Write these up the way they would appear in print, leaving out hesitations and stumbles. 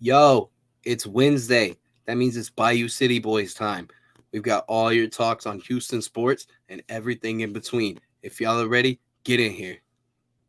Yo, it's Wednesday. That means it's Bayou City Boys time. We've got all your talks on Houston sports and everything in between. If y'all are ready, get in here.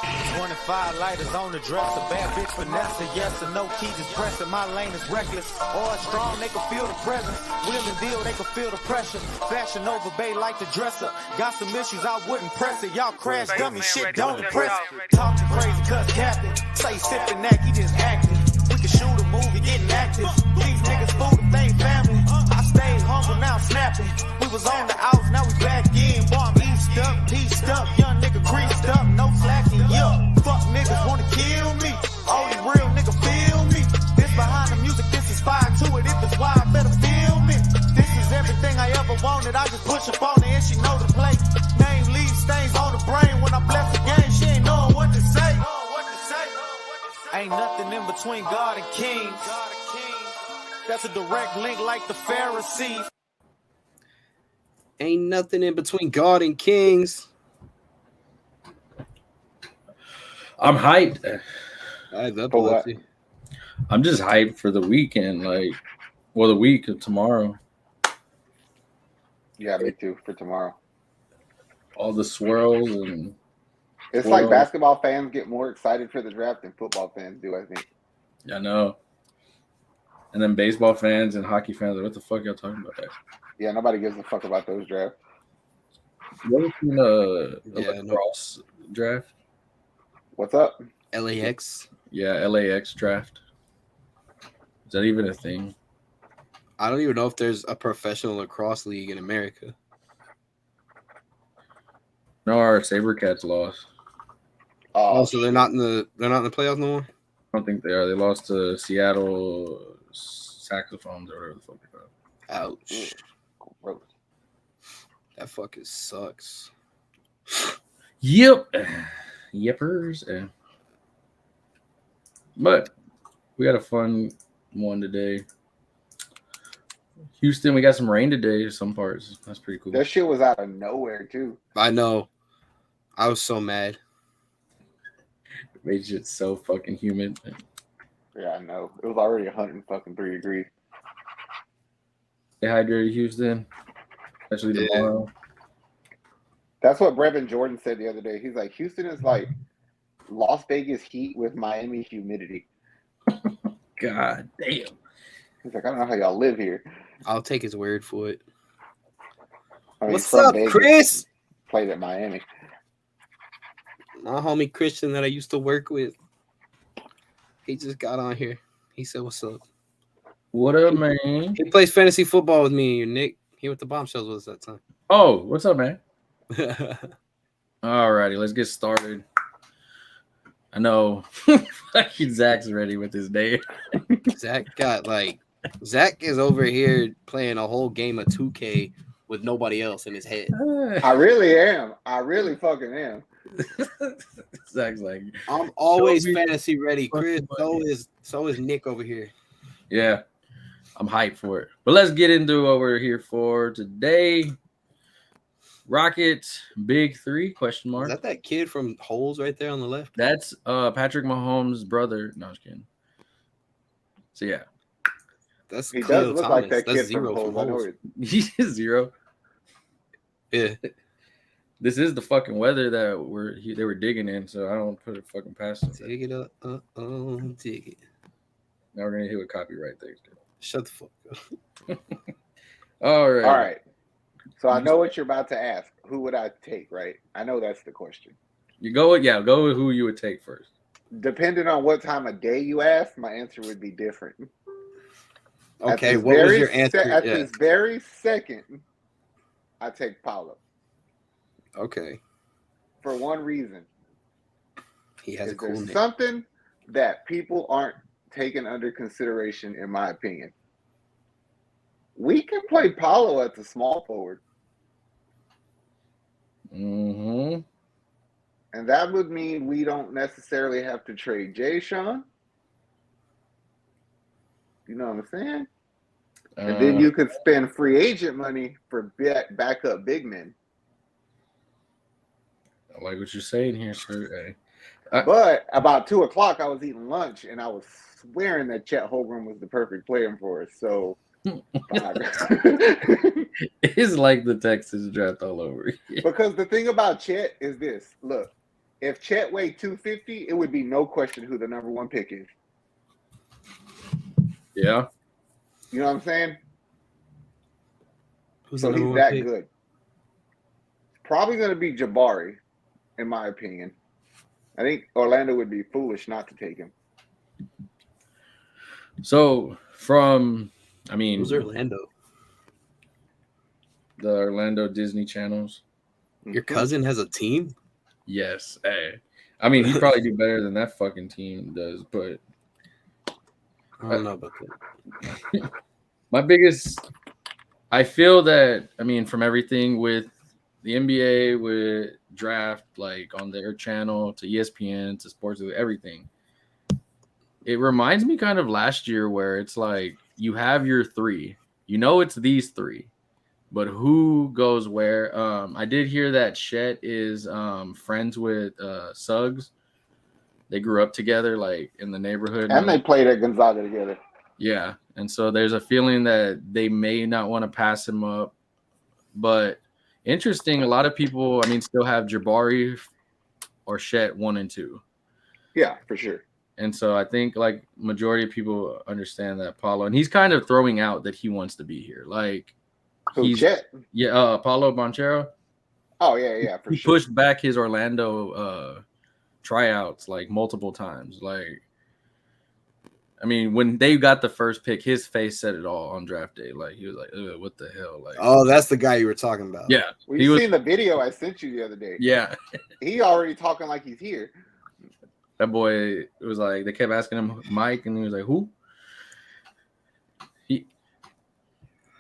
25 lighters on the dresser, bad bitch Vanessa, yes or no, key just pressing, my lane is reckless, or strong, they can feel the presence, wheel and deal, they can feel the pressure, fashion over bay like the dresser, got some issues, I wouldn't press it, y'all crash dummy shit, don't impress it, talking crazy cuz captain, say sipping that, he just acting, we can shoot a movie, getting active, these niggas fool the thing family, I stayed humble, now snapping, we was on the outs, now we back in, boy I'm east up, pieced up, young nigga creased up, no slacking, yeah. Fuck niggas wanna kill me. Only real nigga feel me. This behind the music, this is fire to it. If it's wide, better feel me. This is everything I ever wanted. I just push up on it and she know the play. Name leaves stains on the brain. When I bless the game, she ain't knowing what to say. Ain't nothing in between God and kings. That's a direct link like the Pharisees. Ain't nothing in between God and kings. I'm hyped. I have For what? epilepsy. I'm just hyped for the weekend, the week of tomorrow. Yeah, me too, for tomorrow. All the swirls and It's Well- like basketball fans get more excited for the draft than football fans do, I think. I know. And then baseball fans and hockey fans, what the fuck y'all talking about that? Yeah, nobody gives a fuck about those drafts. You ever seen a Yeah, no. lacrosse draft? What's up? LAX. Yeah, LAX draft. Is that even a thing? I don't even know if there's a professional lacrosse league in America. No, our SaberCats lost. Oh, so they're not in the playoffs no more? I don't think they are. They lost to Seattle Saxophones or whatever the fuck they're called. Ouch. Gross. That fucking sucks. Yep. Yippers. But we got a fun one today. Houston, we got some rain today in some parts. That's pretty cool. That shit was out of nowhere, too. I know. I was so mad. It made shit so fucking humid. Yeah, I know. It was already 103 degrees. Stay hydrated, Houston. Especially Yeah. tomorrow. That's what Brevin Jordan said the other day. He's like, Houston is like Las Vegas heat with Miami humidity. God damn. He's like, I don't know how y'all live here. I'll take his word for it. I mean, What's from up, Vegas, Chris? played at Miami. My homie Christian that I used to work with. He just got on here. He said, "What's up?" What up, man? He plays fantasy football with me and you, Nick. He went to Bombshells with us that time. Oh, what's up, man? Alrighty, let's get started. I know fucking Zach's ready with his day. Zach is over here playing a whole game of 2K with nobody else in his head. I really am. I really fucking am. Zach's like, I'm always Show me fantasy ready, Chris. fucking So is Nick over here. yeah, I'm hyped for it. But let's get into what we're here for today. Rockets Big Three question Is mark. that kid from Holes right there on the left? That's Patrick Mahomes' brother. No, I was kidding. So yeah, That's He does Cleo look Thomas. like that That's kid Zero from from Holes. I know Holes. it. he's 0. Yeah. This is the fucking weather that they were digging in, so I don't put it fucking past them. Dig it up. Dig it. Now we're gonna hit with copyright things. Shut the fuck up. All right. All right. So I know what you're about to ask. Who would I take, right? I know that's the question. You go with who you would take first. Depending on what time of day you ask, my answer would be different. Okay, what was your answer? At Yeah. this very second, I take Paulo. Okay. For one reason. He has a Is cool there's name. something that people aren't taking under consideration, in my opinion. We can play Paulo at the small forward. Mm-hmm. And that would mean we don't necessarily have to trade Jay Sean. You know what I'm saying? And then you could spend free agent money for backup big men. I like what you're saying here, sir. Hey. But about 2:00, I was eating lunch, and I was swearing that Chet Holmgren was the perfect player for us. So it's like the Texas draft all over again. Because the thing about Chet is this. Look, if Chet weighed 250, it would be no question who the number 1 pick is. Yeah. You know what I'm saying? Who's So the number he's one that pick? good. Probably going to be Jabari, in my opinion. I think Orlando would be foolish not to take him. So I mean, Who's Orlando? the Orlando Disney channels. Your cousin has a team? Yes. Hey. I mean, he'd probably do better than that fucking team does, but I don't know about that. I feel that, I mean, from everything with the NBA, with draft, like on their channel, to ESPN, to sports, to everything, it reminds me kind of last year where it's like you have your 3. You know it's these 3. But who goes where? I did hear that Chet is friends with Suggs. They grew up together, like in the neighborhood. And they played at Gonzaga together. Yeah, and so there's a feeling that they may not want to pass him up. But interesting, a lot of people, I mean, still have Jabari or Chet 1 and 2. Yeah, for sure. And so I think like majority of people understand that Paulo, and he's kind of throwing out that he wants to be here. Like, Who, Chet? Yeah, Paulo Banchero. Oh, yeah, for he sure. pushed back his Orlando tryouts like multiple times. Like, I mean, when they got the first pick, his face said it all on draft day. Like, he was like, "Ugh, what the hell?" Like, oh, that's the guy you were talking about. Yeah, We've seen the video I sent you the other day. Yeah, he already talking like he's here. That boy was like, they kept asking him Mike, and he was like, "Who?"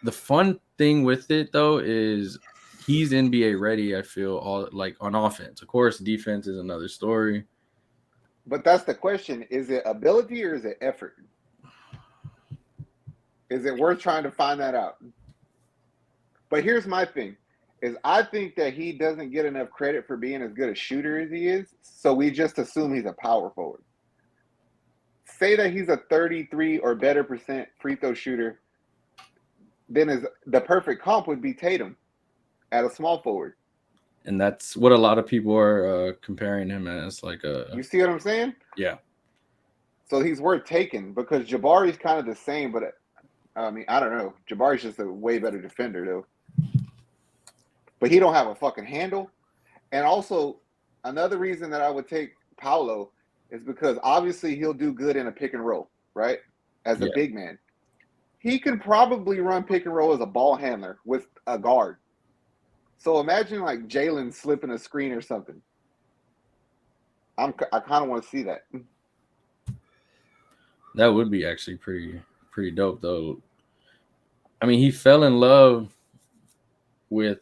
The fun thing with it though is he's NBA ready. I feel all like on offense. Of course, defense is another story. But that's the question: is it ability or is it effort? Is it worth trying to find that out? But here's my thing: is I think that he doesn't get enough credit for being as good a shooter as he is, so we just assume he's a power forward. Say that he's a 33 or better % free throw shooter. Then the perfect comp would be Tatum at a small forward. And that's what a lot of people are comparing him as. Like you see what I'm saying? Yeah. So he's worth taking because Jabari's kind of the same, but I mean, I don't know. Jabari's just a way better defender though. But he don't have a fucking handle. And also, another reason that I would take Paolo is because obviously he'll do good in a pick and roll, right? As a big man. He can probably run pick and roll as a ball handler with a guard. So imagine like Jalen slipping a screen or something. I kind of want to see that. That would be actually pretty dope though. I mean, he fell in love with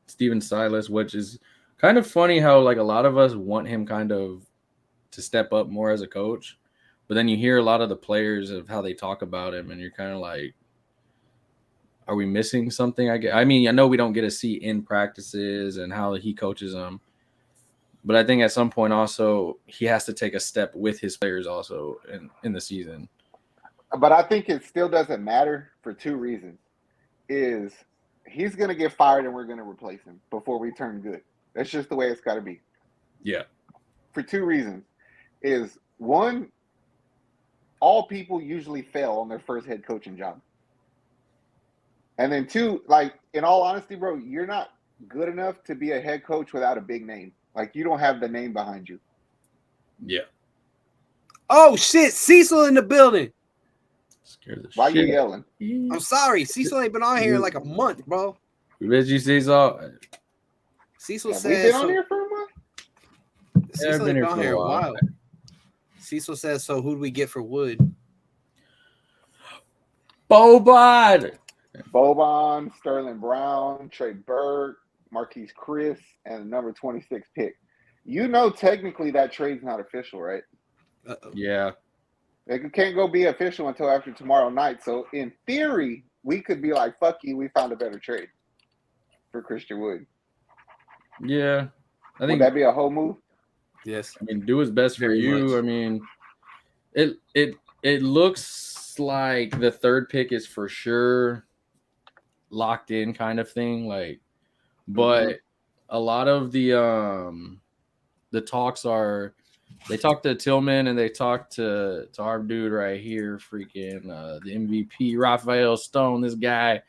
Steven Silas, which is kind of funny how like a lot of us want him kind of to step up more as a coach. But then you hear a lot of the players of how they talk about him, and you're kind of like, are we missing something? I mean, I know we don't get to see in practices and how he coaches them. But I think at some point also he has to take a step with his players also in the season. But I think it still doesn't matter for 2 reasons. Is he's going to get fired and we're going to replace him before we turn good. That's just the way it's got to be. Yeah. For 2 reasons. Is one, all people usually fail on their first head coaching job. And then 2, like, in all honesty, bro, you're not good enough to be a head coach without a big name. Like, you don't have the name behind you. Yeah. Oh, shit. Cecil in the building. Scared the Why shit. you yelling? I'm sorry. Cecil ain't been on here in like a month, bro. Bet you Cecil. Cecil Have said. we been on here for a month? Cecil ain't been on here a while. Cecil says, so who do we get for Wood? Boban, Sterling Brown, Trey Burke, Marquise Chris, and the number 26 pick. You know, technically that trade's not official, right? Uh-oh. Yeah. It can't go be official until after tomorrow night. So in theory, we could be like, fuck you, we found a better trade for Christian Wood. Yeah. I think Would that be a whole move? Yes. I mean, do what's best for Very you. much. I mean, it looks like the third pick is for sure locked in kind of thing. Like, but a lot of the talks are they talk to Tillman and they talk to our dude right here, freaking the MVP, Raphael Stone, this guy,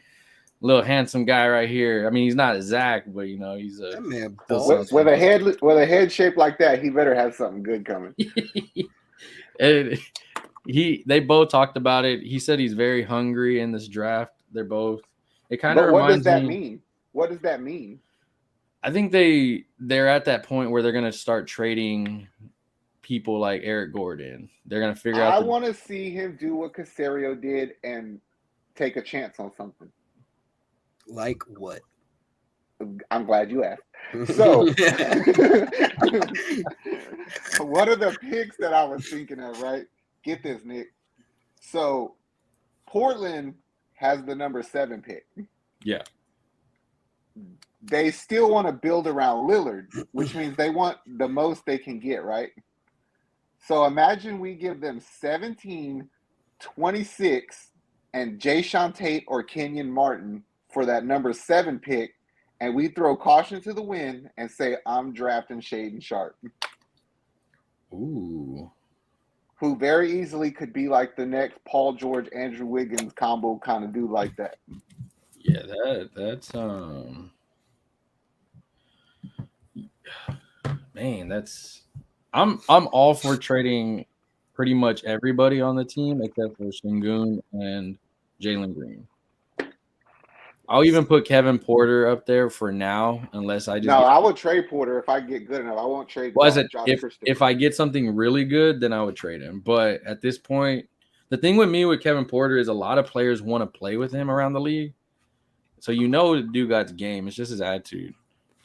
little handsome guy right here. I mean, he's not a Zach, but you know, he's a That man does bald. With a head shaped like that, he better have something good coming. And they both talked about it. He said he's very hungry in this draft. They're both. It kind of But what does reminds that me. mean? What does that mean? I think they're at that point where they're gonna start trading people like Eric Gordon. They're gonna figure out. I want to see him do what Casario did and take a chance on something. Like what? I'm glad you asked. So, one of the picks that I was thinking of, right? Get this, Nick. So, Portland has the number 7 pick. Yeah. They still want to build around Lillard, which means they want the most they can get, right? So, imagine we give them 17, 26, and Jayshawn Tate or Kenyon Martin for that number 7 pick, and we throw caution to the wind and say, I'm drafting Shaden Sharp. Ooh. Who very easily could be like the next Paul George, Andrew Wiggins combo kind of dude like that. Yeah, that's man, that's I'm all for trading pretty much everybody on the team except for Sengun and Jalen Green. I'll even put Kevin Porter up there for now, unless I just. No, I would trade Porter if I get good enough. I won't trade. Well, I said Josh if I get something really good, then I would trade him. But at this point, the thing with me with Kevin Porter is a lot of players want to play with him around the league. So you know the dude got game. It's just his attitude.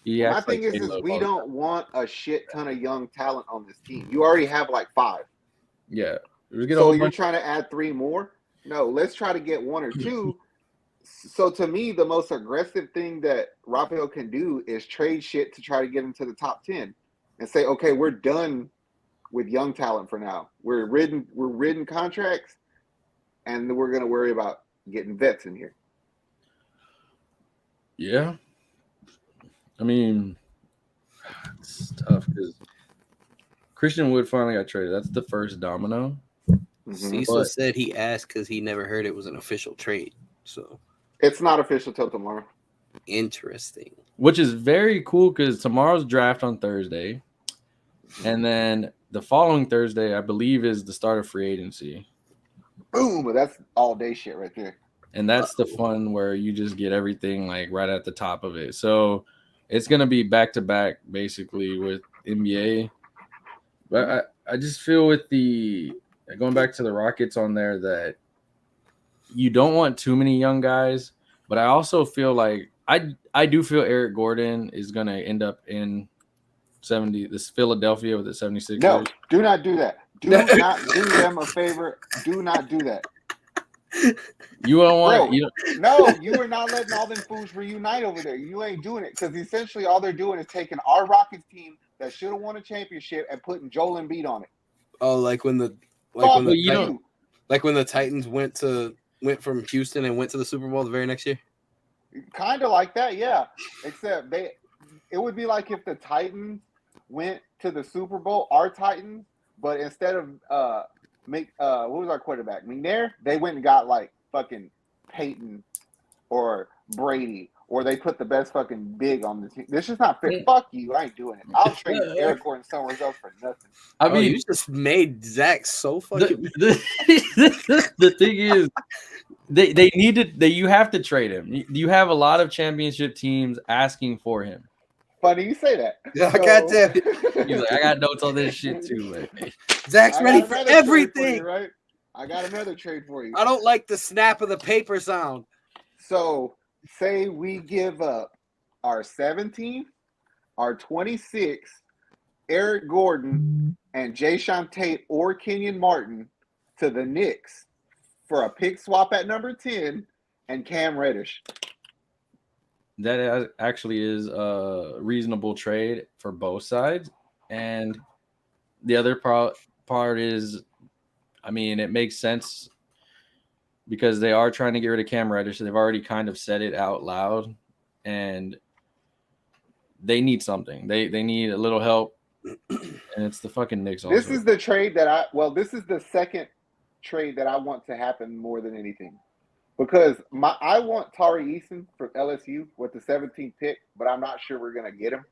My thing is we don't want a shit ton of young talent on this team. You already have like 5. Yeah. So you're trying to add 3 more? No, let's try to get 1 or 2. So to me, the most aggressive thing that Raphael can do is trade shit to try to get into the top 10 and say, okay, we're done with young talent for now. We're ridden contracts, and we're going to worry about getting vets in here. Yeah. I mean, it's tough because Christian Wood finally got traded. That's the first domino. Cecil said he asked because he never heard it was an official trade. So it's not official till tomorrow. Interesting. Which is very cool because tomorrow's draft on Thursday. And then the following Thursday, I believe, is the start of free agency. Boom! That's all day shit right there. And that's the fun where you just get everything like right at the top of it. So it's going to be back-to-back basically with NBA. But I just feel with going back to the Rockets on there that you don't want too many young guys. But I also feel like I do feel Eric Gordon is going to end up in Philadelphia with the 76ers. No, do not do that. Do not do them a favor. Do not do that. You don't want it. No, you are not letting all them fools reunite over there. You ain't doing it because essentially all they're doing is taking our Rockets team that should have won a championship and putting Joel Embiid on it. Oh, like when the Titans went from Houston and went to the Super Bowl the very next year. Kind of like that, yeah. Except it would be like if the Titans went to the Super Bowl, our Titans, but instead of what was our quarterback? McNair, they went and got like fucking Peyton or Brady, or they put the best fucking big on the team. This is not fair. Fuck you, I ain't doing it. I'll trade Eric Gordon somewhere else for nothing. I mean, you just made Zach so fucking. The thing is, they needed that. You have to trade him. You have a lot of championship teams asking for him. Funny you say that. Yeah, goddamn it. He's like, I got notes on this shit too. Like, Zach's ready for everything. You, right? I got another trade for you. I don't like the snap of the paper sound. So, say we give up our 17th, our 26th, Eric Gordon, and Jayshawn Tate or Kenyon Martin to the Knicks for a pick swap at number 10 and Cam Reddish. That actually is a reasonable trade for both sides. And the other part is, I mean, it makes sense because they are trying to get rid of Cam Reddish. So they've already kind of said it out loud, and they need something. They need a little help, and it's the fucking Knicks. Also, This is the trade that this is the second trade that I want to happen more than anything, because I want Tari Eason from LSU with the 17th pick, but I'm not sure we're gonna get him.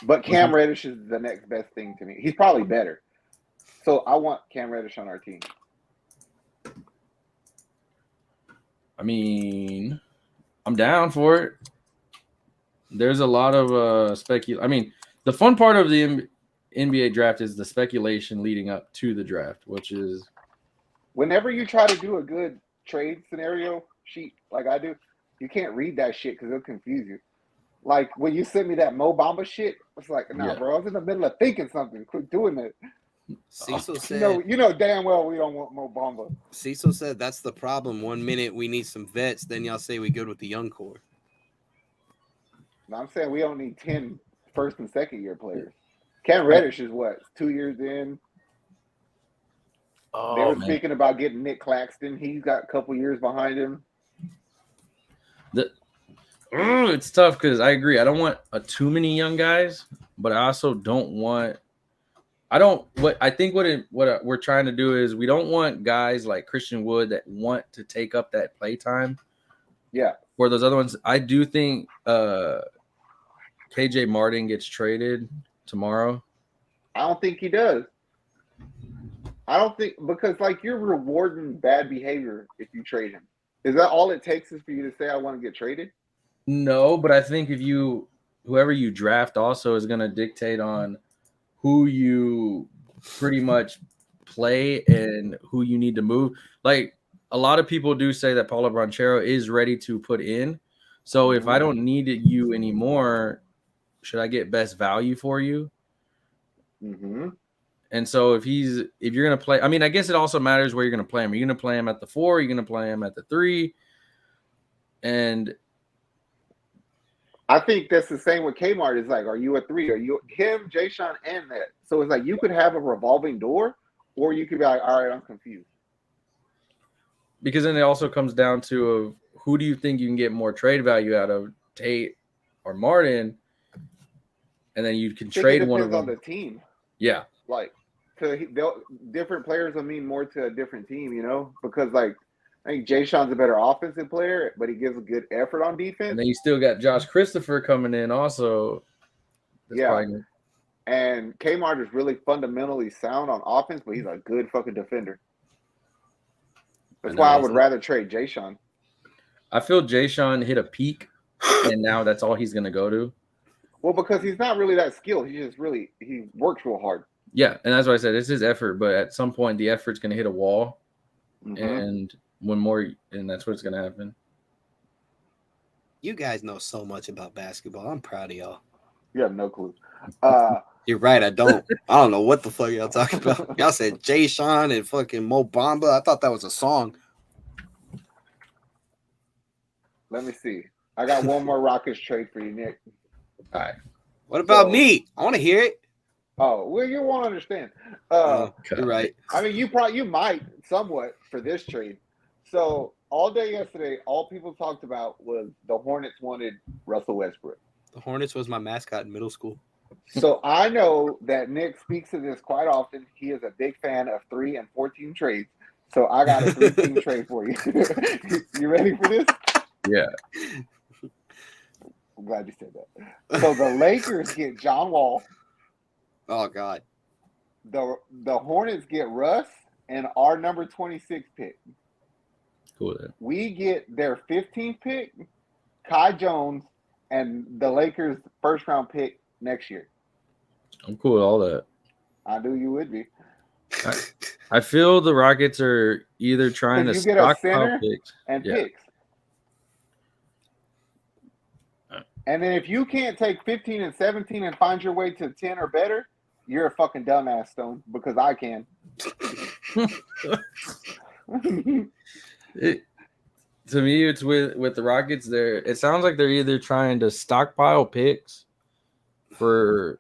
But Cam Reddish is the next best thing to me. He's probably better, so I want Cam Reddish on our team. I mean, I'm down for it. There's a lot of speculation. I mean, the fun part of the NBA draft is the speculation leading up to the draft, which is whenever you try to do a good trade scenario sheet like I do, you can't read that shit because it'll confuse you. Like when you sent me that Mo Bamba shit, it's like, nah, bro, I was in the middle of thinking something. Quit doing it. Cecil said, you know damn well we don't want Mo Bamba. Cecil said that's the problem. 1 minute we need some vets, then y'all say we good with the young core. No, I'm saying we don't need 10 first and second year players. Cam Reddish is what, 2 years in. They were speaking about getting Nick Claxton. He's got a couple years behind him. It's tough because I agree. I don't want too many young guys, but I also don't want. What we're trying to do is we don't want guys like Christian Wood that want to take up that play time. Yeah. For those other ones, I do think KJ Martin gets traded tomorrow. I don't think he does. I don't think, because like you're rewarding bad behavior if you trade him. Is that all it takes is for you to say I want to get traded? No, but I think whoever you draft also is going to dictate on who you pretty much play and who you need to move. Like a lot of people do say that Paulo Branchero is ready to put in. So if I don't need you anymore, should I get best value for you? Mm-hmm. And so if you're going to play, I mean, I guess it also matters where you're going to play him. Are you going to play him at the 4? Are you going to play him at the 3? And I think that's the same with Kmart. It's like, are you a 3? Are you him, Jay Sean, and that? So it's like you could have a revolving door, or you could be like, all right, I'm confused. Because then it also comes down to who do you think you can get more trade value out of, Tate or Martin, and then you can trade one of them. It depends on the team. Yeah. Like, different players will mean more to a different team, you know? Because, like, I think Jay Sean's a better offensive player, but he gives a good effort on defense. And then you still got Josh Christopher coming in also. And Kmart is really fundamentally sound on offense, but he's a good fucking defender. That's why I would rather trade Jay Sean. I feel Jay Sean hit a peak, and now that's all he's going to go to. Well, because he's not really that skilled. He works real hard. Yeah, and that's why I said it's his effort, but at some point the effort's going to hit a wall, and that's what's going to happen. You guys know so much about basketball. I'm proud of y'all. You have no clue. You're right. I don't know what the fuck y'all talking about. Y'all said Jay Sean and fucking Mo Bamba. I thought that was a song. Let me see. I got one more Rockets trade for you, Nick. All right. What about me? I want to hear it. Oh, well, you won't understand. You're right. I mean, you might somewhat for this trade. So all day yesterday, all people talked about was the Hornets wanted Russell Westbrook. The Hornets was my mascot in middle school. So I know that Nick speaks of this quite often. He is a big fan of 3 and 14 trades. So I got a 3-team trade for you. You ready for this? Yeah. I'm glad you said that. So the Lakers get John Wall. Oh, God. The Hornets get Russ and our number 26 pick. Cool. Then. We get their 15th pick, Kai Jones, and the Lakers' first-round pick next year. I'm cool with all that. I knew you would be. I feel the Rockets are either trying to stockpile picks and picks. And then if you can't take 15 and 17 and find your way to 10 or better, you're a fucking dumbass, Stone, because I can. To me, it's with the Rockets. It sounds like they're either trying to stockpile picks for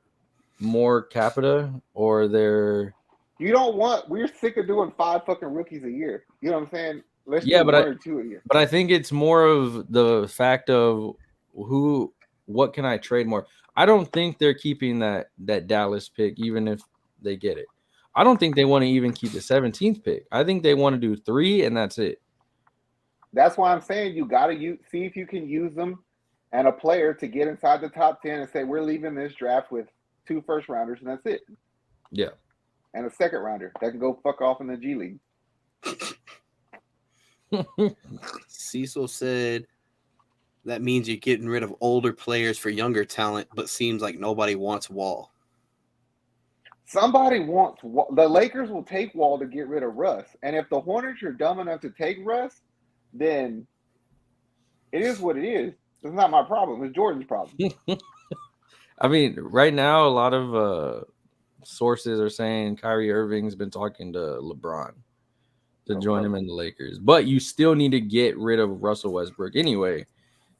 more capita or they're You don't want. We're sick of doing 5 fucking rookies a year. You know what I'm saying? Let's yeah, do but 1 or 2 a year. I think it's more of the fact of what can I trade more. I don't think they're keeping that Dallas pick, even if they get it. I don't think they want to even keep the 17th pick. I think they want to do 3 and that's it. That's why I'm saying you got to see if you can use them and a player to get inside the top 10 and say we're leaving this draft with 2 first rounders and that's it. Yeah. And a second rounder that can go fuck off in the G League. Cecil said that means you're getting rid of older players for younger talent, but seems like nobody wants Wall. Somebody wants the Lakers will take Wall to get rid of Russ, and if the Hornets are dumb enough to take Russ, then it is what it is. It's not my problem. It's Jordan's problem. I mean, right now, a lot of sources are saying Kyrie Irving's been talking to LeBron to join him in the Lakers, but you still need to get rid of Russell Westbrook anyway.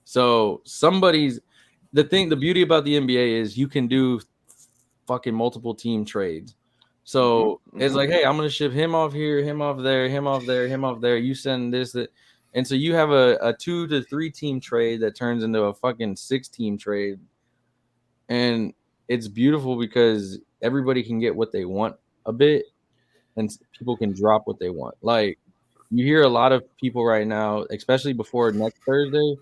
So the beauty about the NBA is you can do fucking multiple team trades. So it's like, hey, I'm gonna ship him off here, him off there, him off there, him off there. You send this, that, and so you have a 2 to 3 team trade that turns into a fucking 6 team trade, and it's beautiful because everybody can get what they want a bit, and people can drop what they want. Like you hear a lot of people right now, especially before next Thursday,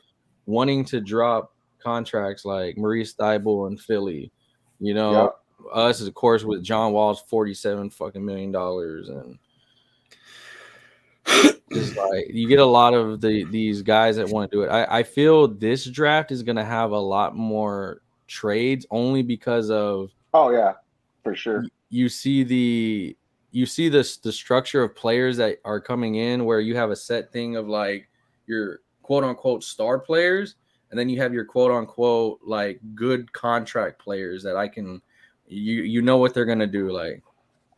wanting to drop contracts like Maurice Thybulle in Philly, you know. Yep. Us, of course, with John Wall's $47 fucking million, and just like you get a lot of these guys that want to do it. I feel this draft is going to have a lot more trades only because of for sure. You see the structure of players that are coming in where you have a set thing of like your quote unquote star players, and then you have your quote unquote like good contract players that I can. You know what they're gonna do. Like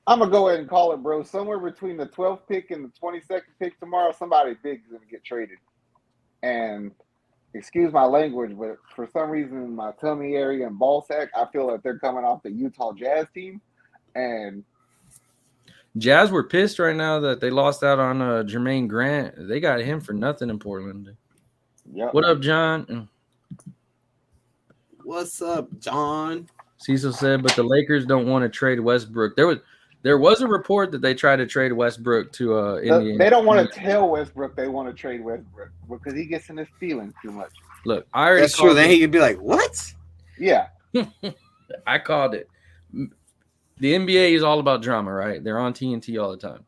I'm gonna go ahead and call it, bro. Somewhere between the 12th pick and the 22nd pick tomorrow, somebody big is gonna get traded. And excuse my language, but for some reason in my tummy area and ball sack, I feel like they're coming off the Utah Jazz team. And Jazz were pissed right now that they lost out on Jermaine Grant. They got him for nothing in Portland. Yep. What up, John? What's up, John? Cecil said, but the Lakers don't want to trade Westbrook. There was a report that they tried to trade Westbrook to Indiana. They don't want to tell Westbrook they want to trade Westbrook because he gets in his feelings too much. Look, I already That's true. Then he could be like, "What?" Yeah, I called it. The NBA is all about drama, right? They're on TNT all the time.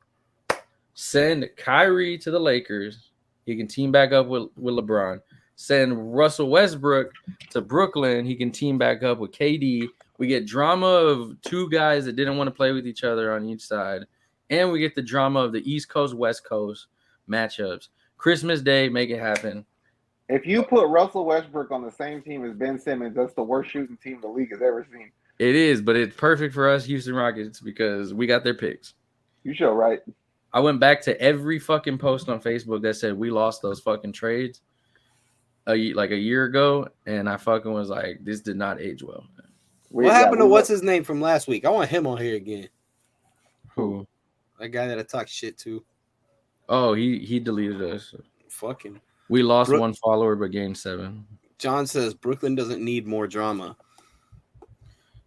Send Kyrie to the Lakers. He can team back up with LeBron. Send Russell Westbrook to Brooklyn. He can team back up with KD. We get drama of 2 guys that didn't want to play with each other on each side. And we get the drama of the East Coast, West Coast matchups. Christmas Day, make it happen. If you put Russell Westbrook on the same team as Ben Simmons, that's the worst shooting team the league has ever seen. It is, but it's perfect for us Houston Rockets because we got their picks. You sure right. I went back to every fucking post on Facebook that said we lost those fucking trades like a year ago, and I fucking was like, this did not age well. What happened to what's his name from last week? I want him on here again. Who? That guy that I talked shit to. Oh, he deleted us. Fucking. We lost 1 follower, but gained 7. John says Brooklyn doesn't need more drama.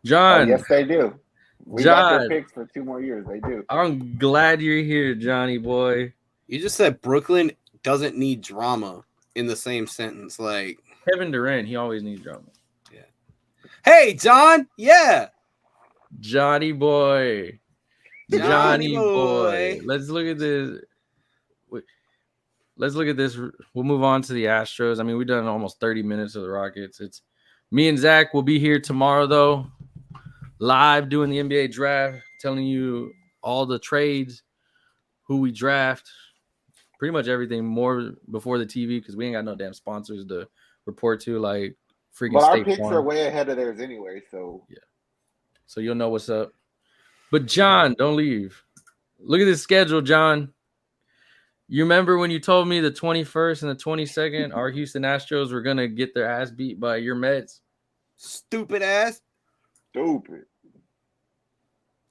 John. Yes, they do. We got their picks for 2 more years. They do. I'm glad you're here, Johnny boy. You just said Brooklyn doesn't need drama in the same sentence. Like Kevin Durant, he always needs drama. Yeah. Hey, John. Yeah. Johnny boy. Johnny boy. Let's look at this. We'll move on to the Astros. I mean, we've done almost 30 minutes of the Rockets. It's me and Zach will be here tomorrow, though, live doing the NBA draft, telling you all the trades, who we draft, pretty much everything more before the TV because we ain't got no damn sponsors to report to like freaking. But our State picks Farm. are way ahead of theirs anyway, so yeah. So you'll know what's up. But John, don't leave. Look at this schedule, John. You remember when you told me the 21st and the 22nd, our Houston Astros were going to get their ass beat by your Mets? Stupid ass. Stupid.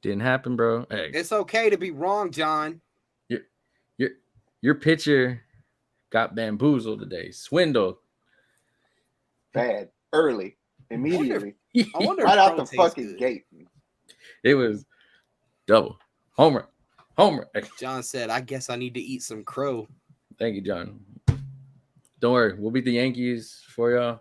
Didn't happen, bro. Hey, It's okay to be wrong, John. your pitcher got bamboozled today, swindled. Bad. Early. Immediately. I wonder Right if out Crow the tastes fucking good. gate. It was double homer. John said, I guess I need to eat some crow. Thank you, John. Don't worry, we'll beat the Yankees for y'all.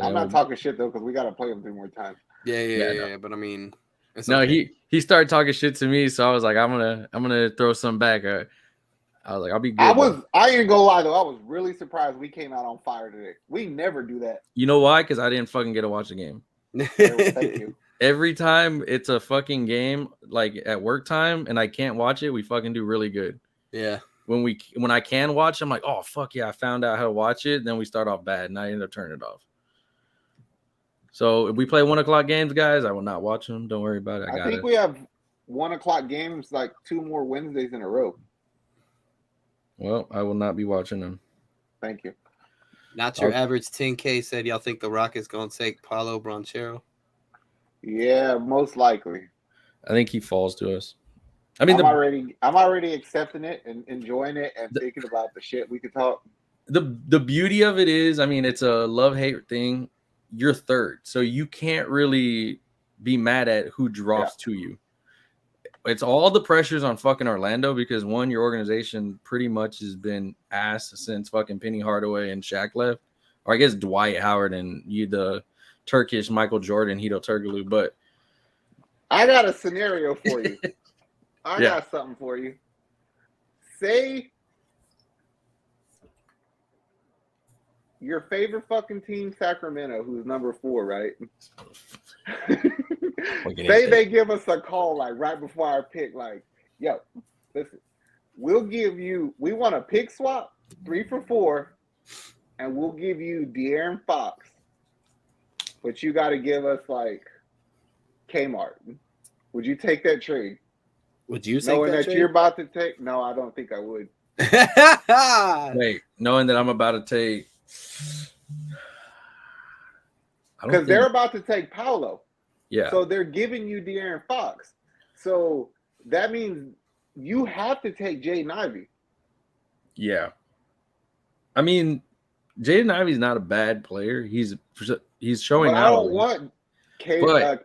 I'm not talking shit though, because we gotta play them 3 more times. Yeah. But I mean, it's no, okay. he started talking shit to me, so I was like, I'm gonna throw some back. I was like, I'll be good. I ain't gonna lie though, I was really surprised we came out on fire today. We never do that. You know why? Because I didn't fucking get to watch the game. Thank you. Every time it's a fucking game, like at work time, and I can't watch it, we fucking do really good. Yeah. When I can watch, I'm like, oh fuck yeah, I found out how to watch it. And then we start off bad, and I end up turning it off. So if we play 1 o'clock games, guys, I will not watch them. Don't worry about it. I think we have 1 o'clock games like 2 more Wednesdays in a row. Well, I will not be watching them. Thank you. Not your average 10K said y'all think the Rockets gonna take Paulo Bronchero. Yeah, most likely. I think he falls to us. I mean, I'm already accepting it and enjoying it and thinking about the shit we could talk. The beauty of it is, I mean, it's a love-hate thing. You're third, so you can't really be mad at who drops to you. It's all the pressures on fucking Orlando because one, your organization pretty much has been ass since fucking Penny Hardaway and Shaq left, or I guess Dwight Howard and the Turkish Michael Jordan, Hito Turkoglu. But I got a scenario for you. I got something for you. Say your favorite fucking team, Sacramento, who's number 4, right? Say they give us a call like right before our pick, like, yo, listen, we want a pick swap, 3 for 4, and we'll give you De'Aaron Fox, but you got to give us like Kmart. Would you take that trade? Would you knowing that you're about to take? No, I don't think I would. Wait, knowing that I'm about to take, because they're about to take Paulo. Yeah. So they're giving you De'Aaron Fox. So that means you have to take Jaden Ivey. Yeah. I mean, Jaden Ivey's not a bad player. He's showing out. I don't want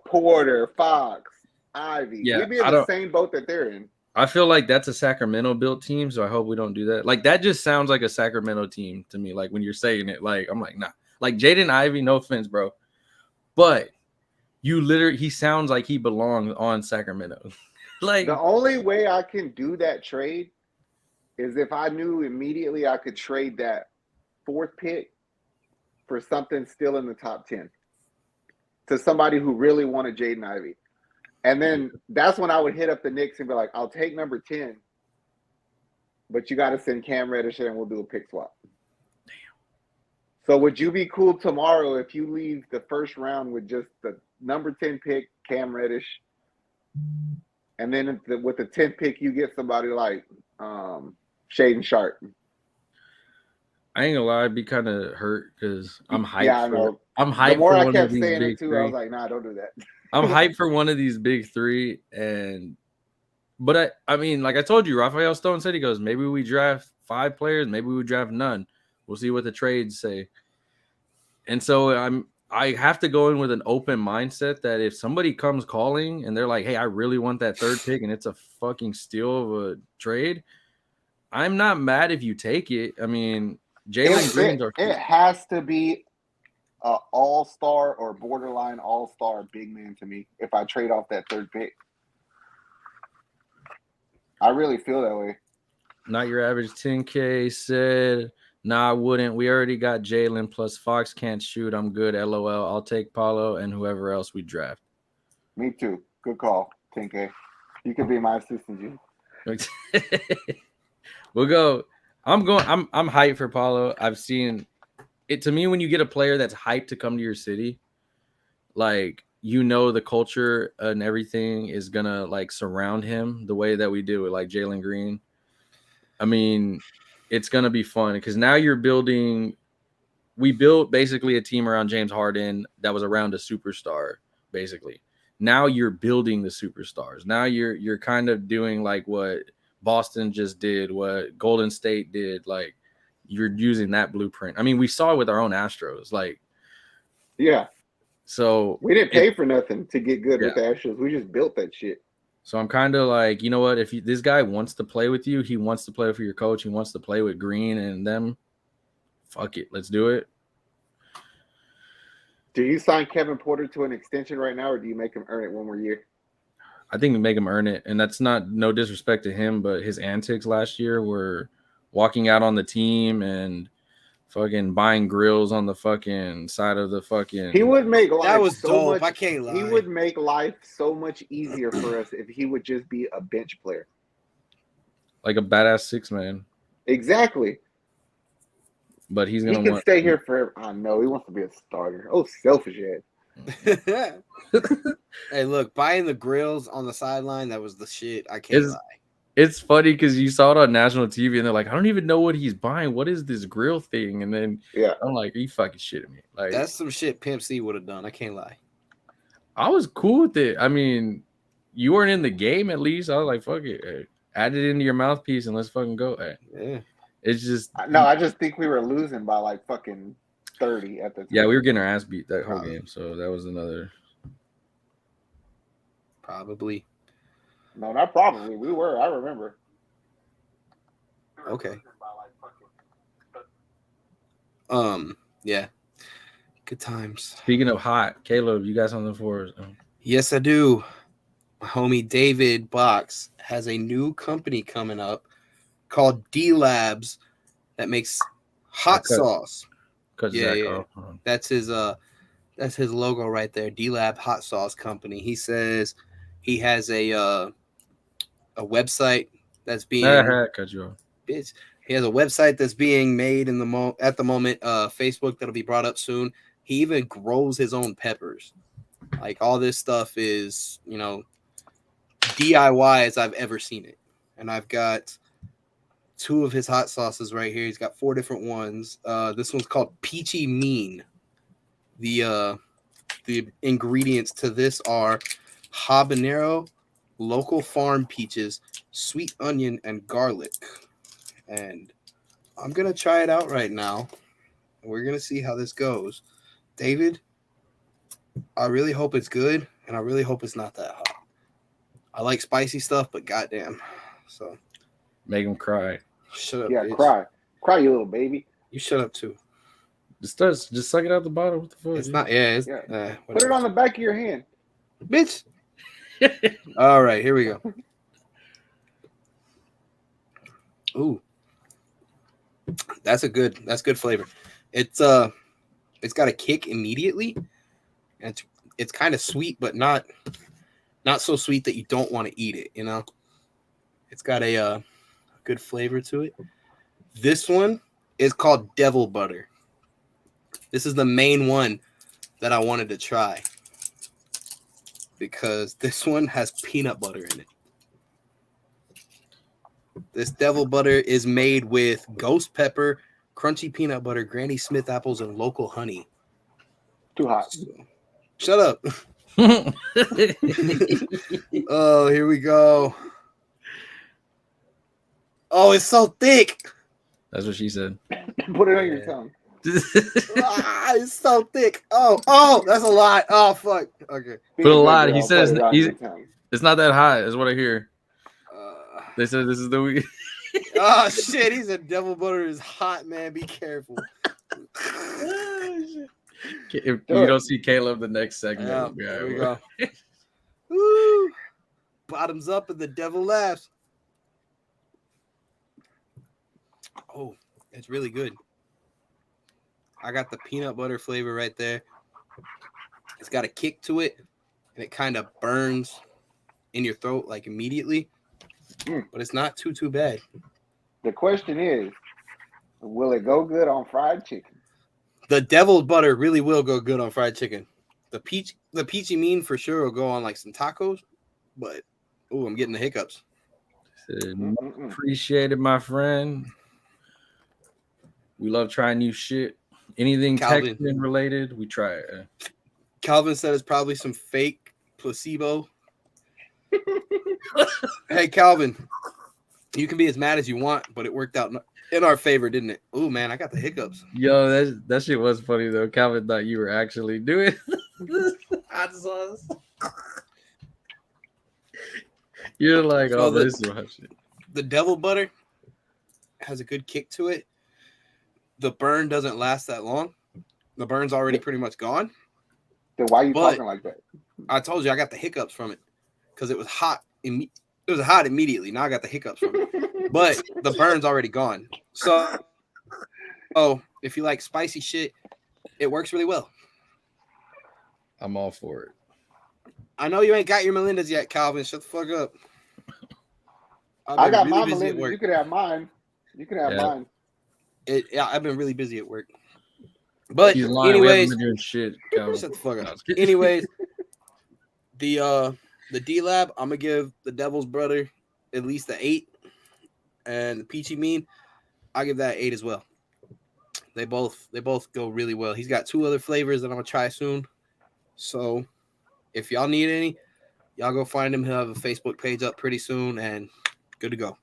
Porter, Fox, Ivy. Yeah, we'd be in the same boat that they're in. I feel like that's a Sacramento built team, so I hope we don't do that. Like, that just sounds like a Sacramento team to me. Like, when you're saying it, like, I'm like, nah. Like, Jaden Ivey, no offense, bro. But he sounds like he belongs on Sacramento. Like, the only way I can do that trade is if I knew immediately I could trade that 4th pick for something still in the top 10 to somebody who really wanted Jaden Ivey. And then that's when I would hit up the Knicks and be like, I'll take number 10, but you got to send Cam Reddish and we'll do a pick swap. Damn. So would you be cool tomorrow if you leave the first round with just the number 10 pick, Cam Reddish, and then with the 10th pick, you get somebody like Shaden Sharp? I ain't gonna lie, I'd be kind of hurt because I'm hyped. Yeah, I know. I'm hyped. The more for I one kept of these saying big it too, three. I was like, nah, don't do that. I'm hyped for one of these big 3, but I mean, like I told you, Raphael Stone said, he goes, maybe we draft 5 players, maybe we draft none. We'll see what the trades say. And so I have to go in with an open mindset that if somebody comes calling and they're like, hey, I really want that 3rd pick and it's a fucking steal of a trade, I'm not mad if you take it. I mean, Jalen Green. It has to be an all-star or borderline all-star big man to me if I trade off that 3rd pick. I really feel that way. Not your average 10K said, nah, I wouldn't. We already got Jalen plus Fox can't shoot. I'm good. LOL. I'll take Paulo and whoever else we draft. Me too. Good call, 10K. You could be my assistant, G. We'll go. I'm hyped for Paulo. I've seen it. To me, when you get a player that's hyped to come to your city, like, you know, the culture and everything is gonna like surround him the way that we did with like Jalen Green. I mean, it's gonna be fun because now you're building. We built basically a team around James Harden that was around a superstar, basically. now you're building the superstars. Now you're kind of doing like what Boston just did, what Golden State did. Like you're using that blueprint. I mean, we saw it with our own Astros. Like, Yeah. so We didn't pay for nothing to get good with the Yeah. Astros. We just built that shit. So I'm kind of like, you know what? If this guy wants to play with you, he wants to play for your coach. He wants to play with Green and them. Fuck it, let's do it. Do you sign Kevin Porter to an extension right now, or do you make him earn it one more year? I think we make him earn it, and that's not no disrespect to him, but his antics last year were walking out on the team and fucking buying grills on the fucking side of the fucking. He would make life That was so dope. much. I can't lie. He would make life so much easier for us if he would just be a bench player. Like a badass 6-man, Exactly. but he's He gonna can want. stay here forever. I know he wants to be a starter. Oh, selfish ass. Hey, look, buying the grills on the sideline, that was the shit. I can't lie. It's funny because you saw it on national TV and they're like, I don't even know what he's buying. What is this grill thing? And then I'm like, are you fucking shitting me? Like That's some shit Pimp C would have done. I can't lie. I was cool with it. I mean, you weren't in the game at least. I was like, fuck it. Hey, add it into your mouthpiece and let's fucking go. Hey. Yeah. It's just No, I just think we were losing by like fucking 30 at the time. Yeah, we were getting our ass beat that whole game. So that was another. Probably. No, not probably. We were. I remember. Okay. Yeah. Good times. Speaking of hot, Caleb, you guys on the floor? Yes, I do. My homie David Box has a new company coming up called D Labs that makes hot sauce. Yeah. That's his logo right there. D Lab Hot Sauce Company. He says he has a website that's being cut you off. Bitch. He has a website that's being made at the moment. Facebook that'll be brought up soon. He even grows his own peppers. Like all this stuff is, DIY as I've ever seen it. And I've got 2 of his hot sauces right here. He's got 4 different ones. This one's called Peachy Mean. The ingredients to this are habanero, local farm peaches, sweet onion, and garlic. And I'm going to try it out right now. We're going to see how this goes. David, I really hope it's good, and I really hope it's not that hot. I like spicy stuff, but goddamn. So make him cry. Shut up. Yeah, bitch. Cry, you little baby. You shut up too. Just suck it out the bottom. What the fuck? It's not. Yeah. Put it on the back of your hand, bitch. All right, here we go. Ooh, that's good flavor. It's got a kick immediately, and it's kind of sweet, but not so sweet that you don't want to eat it. It's got a good flavor to it. This one is called Devil Butter. This is the main one that I wanted to try because this one has peanut butter in it. This Devil Butter is made with ghost pepper, crunchy peanut butter, Granny Smith apples, and local honey. Too hot. So, shut up. Oh, here we go. Oh, it's so thick. That's what she said. Put it on your tongue. It's so thick. Oh, that's a lot. Oh, fuck. Okay. Put a lot. He says it's not that hot, is what I hear. They said this is the week. Oh, shit. He said devil butter is hot, man. Be careful. If you don't see Caleb the next segment, here we go. Woo. Bottoms up and the devil laughs. Oh, it's really good. I got the peanut butter flavor right there. It's got a kick to it, and it kind of burns in your throat like immediately. But it's not too bad. The question is, will it go good on fried chicken? The deviled butter really will go good on fried chicken. The peachy mean for sure will go on like some tacos, but I'm getting the hiccups. Appreciate it, my friend. We love trying new shit. Anything Texan related, we try it. Calvin said it's probably some fake placebo. Hey, Calvin, you can be as mad as you want, but it worked out in our favor, didn't it? Ooh, man, I got the hiccups. Yo, that shit was funny though. Calvin thought you were actually doing hot sauce. You're like, So this is hot shit. The devil butter has a good kick to it. The burn doesn't last that long. The burn's already pretty much gone. Then why are you talking like that? I told you I got the hiccups from it because it was hot. It was hot immediately. Now I got the hiccups from it. But the burn's already gone. So, if you like spicy shit, it works really well. I'm all for it. I know you ain't got your Melinda's yet, Calvin. Shut the fuck up. I got my Melinda. You could have mine. You can have mine. I've been really busy at work. But he's lying. anyways, doing shit, shut the fuck up. Anyways, the D-Lab, I'm gonna give the Devil's Brother at least an 8, and the Peachy Mean, I give that 8 as well. They both go really well. He's got 2 other flavors that I'm gonna try soon. So if y'all need any, y'all go find him. He'll have a Facebook page up pretty soon, and good to go.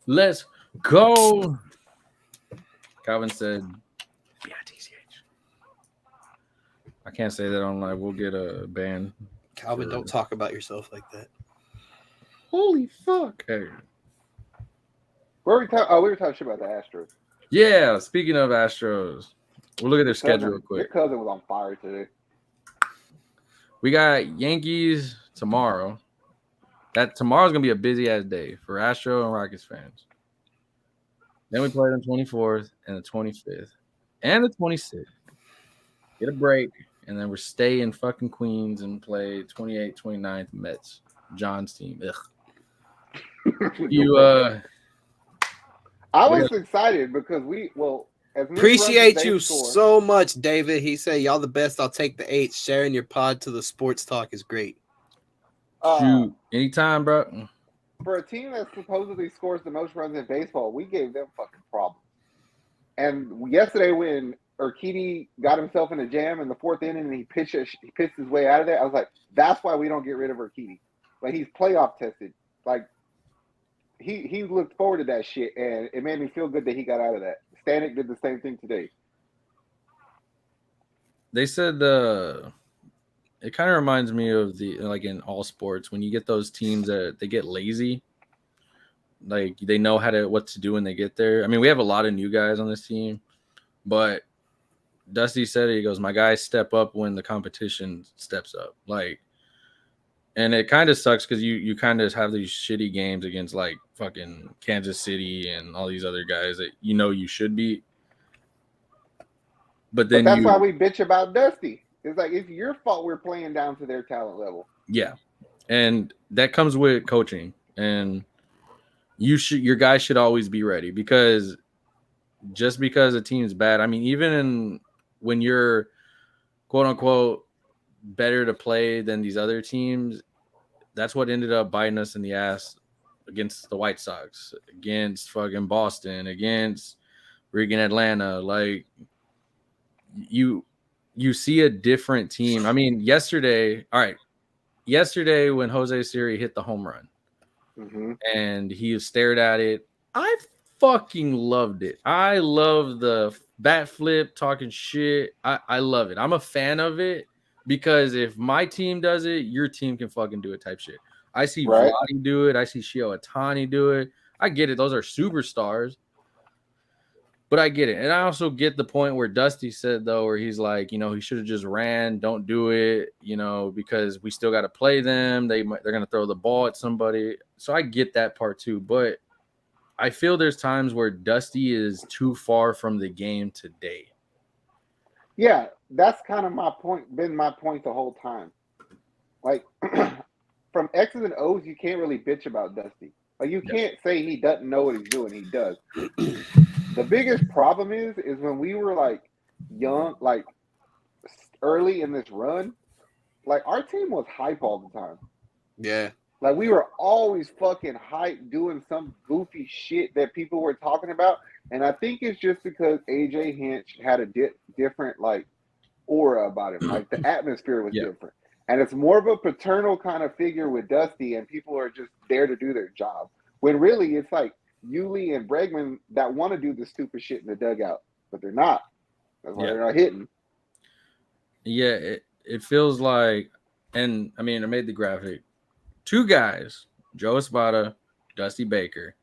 Let's go. Calvin said, B-I-T-C-H. I can't say that online. We'll get a ban. Calvin, don't talk about yourself like that. Holy fuck. Hey. We were talking shit about the Astros. Yeah, speaking of Astros, we'll look at their schedule real quick. Your cousin was on fire today. We got Yankees tomorrow. Tomorrow's going to be a busy-ass day for Astro and Rockets fans. Then we play the 24th and the 25th and the 26th. Get a break, and then we're stay in fucking Queens and play 28th, 29th Mets. John's team. Ugh. I was excited because appreciate you so much, David. He said, y'all the best. I'll take the 8. Sharing your pod to the sports talk is great. Shoot. Anytime, bro. For a team that supposedly scores the most runs in baseball, we gave them fucking problems. And yesterday when Urquidy got himself in a jam in the 4th inning and he pitched his way out of there, I was like, that's why we don't get rid of Urquidy. Like, he's playoff tested. Like, he looked forward to that shit, and it made me feel good that he got out of that. Stanek did the same thing today. They said it kind of reminds me of like in all sports when you get those teams that they get lazy, like they know what to do when they get there. I mean, we have a lot of new guys on this team, but Dusty said he goes, my guys step up when the competition steps up. Like, and it kind of sucks because you kind of have these shitty games against like fucking Kansas City and all these other guys that you should beat. But that's why we bitch about Dusty. It's like it's your fault we're playing down to their talent level. Yeah, and that comes with coaching, and your guys should always be ready because just because a team's bad, I mean, even when you're quote unquote better to play than these other teams, that's what ended up biting us in the ass against the White Sox, against fucking Boston, against freaking Atlanta. Like you see a different team. I mean, yesterday when Jose Siri hit the home run and he stared at it, I fucking loved it. I love the bat flip, talking shit. I love it. I'm a fan of it because if my team does it, your team can fucking do it type shit. I see Vladdy do it. I see Shio Otani do it. I get it. Those are superstars. But I get it. And I also get the point where Dusty said, though, where he's like, he should have just ran. Don't do it, because we still got to play them. They're going to throw the ball at somebody. So I get that part, too. But I feel there's times where Dusty is too far from the game today. Yeah, that's kind of been my point the whole time. Like, from X's and O's, you can't really bitch about Dusty. Like, you can't say he doesn't know what he's doing. He does. The biggest problem is when we were like young, like early in this run, like our team was hype all the time. Yeah. Like we were always fucking hype doing some goofy shit that people were talking about. And I think it's just because AJ Hinch had a different like aura about him. Like the atmosphere was Yeah. different. And it's more of a paternal kind of figure with Dusty, and people are just there to do their job. When really it's like Yuli and Bregman that want to do the stupid shit in the dugout, but they're not. That's why they're not hitting. Yeah, it feels like, and I mean, I made the graphic. 2 guys, Joe Espada, Dusty Baker.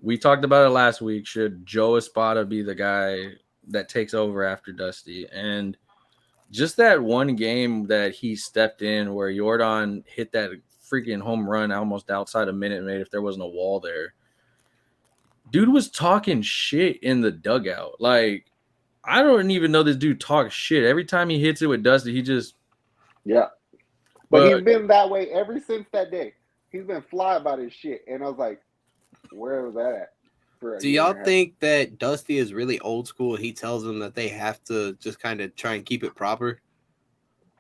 We talked about it last week. Should Joe Espada be the guy that takes over after Dusty? And just that one game that he stepped in where Jordan hit that freaking home run almost outside a Minute Maid if there wasn't a wall there. Dude was talking shit in the dugout. Like, I don't even know this dude talks shit. Every time he hits it with Dusty, he just... Yeah. But he's been that way ever since that day. He's been fly about his shit. And I was like, where was that at? Do y'all think that Dusty is really old school? He tells them that they have to just kind of try and keep it proper?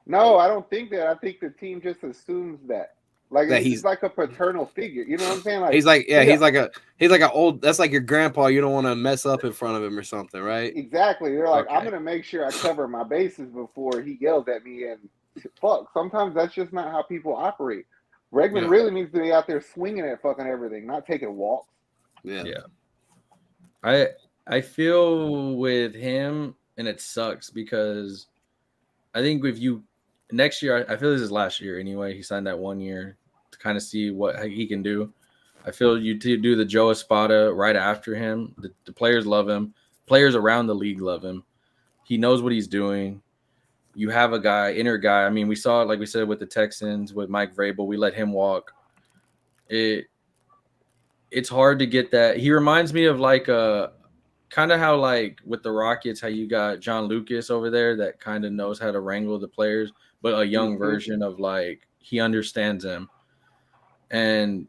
No, I don't think that. I think the team just assumes that. Like that he's like a paternal figure. You know what I'm saying? Like he's like he's like an old, that's like your grandpa. You don't want to mess up in front of him or something, right? Exactly. They're like, I'm gonna make sure I cover my bases before he yells at me. And fuck, sometimes that's just not how people operate. Bregman really needs to be out there swinging at fucking everything, not taking walks. Yeah. I feel with him, and it sucks because I think if you next year, I feel this is last year anyway. He signed that 1 year to kind of see what he can do. I feel you do the Joe Espada right after him. The players love him. Players around the league love him. He knows what he's doing. You have a guy, inner guy. I mean, we saw it, like we said, with the Texans, with Mike Vrabel. We let him walk. It's hard to get that. He reminds me of like kind of how like with the Rockets, how you got John Lucas over there that kind of knows how to wrangle the players, but a young version of like he understands them. And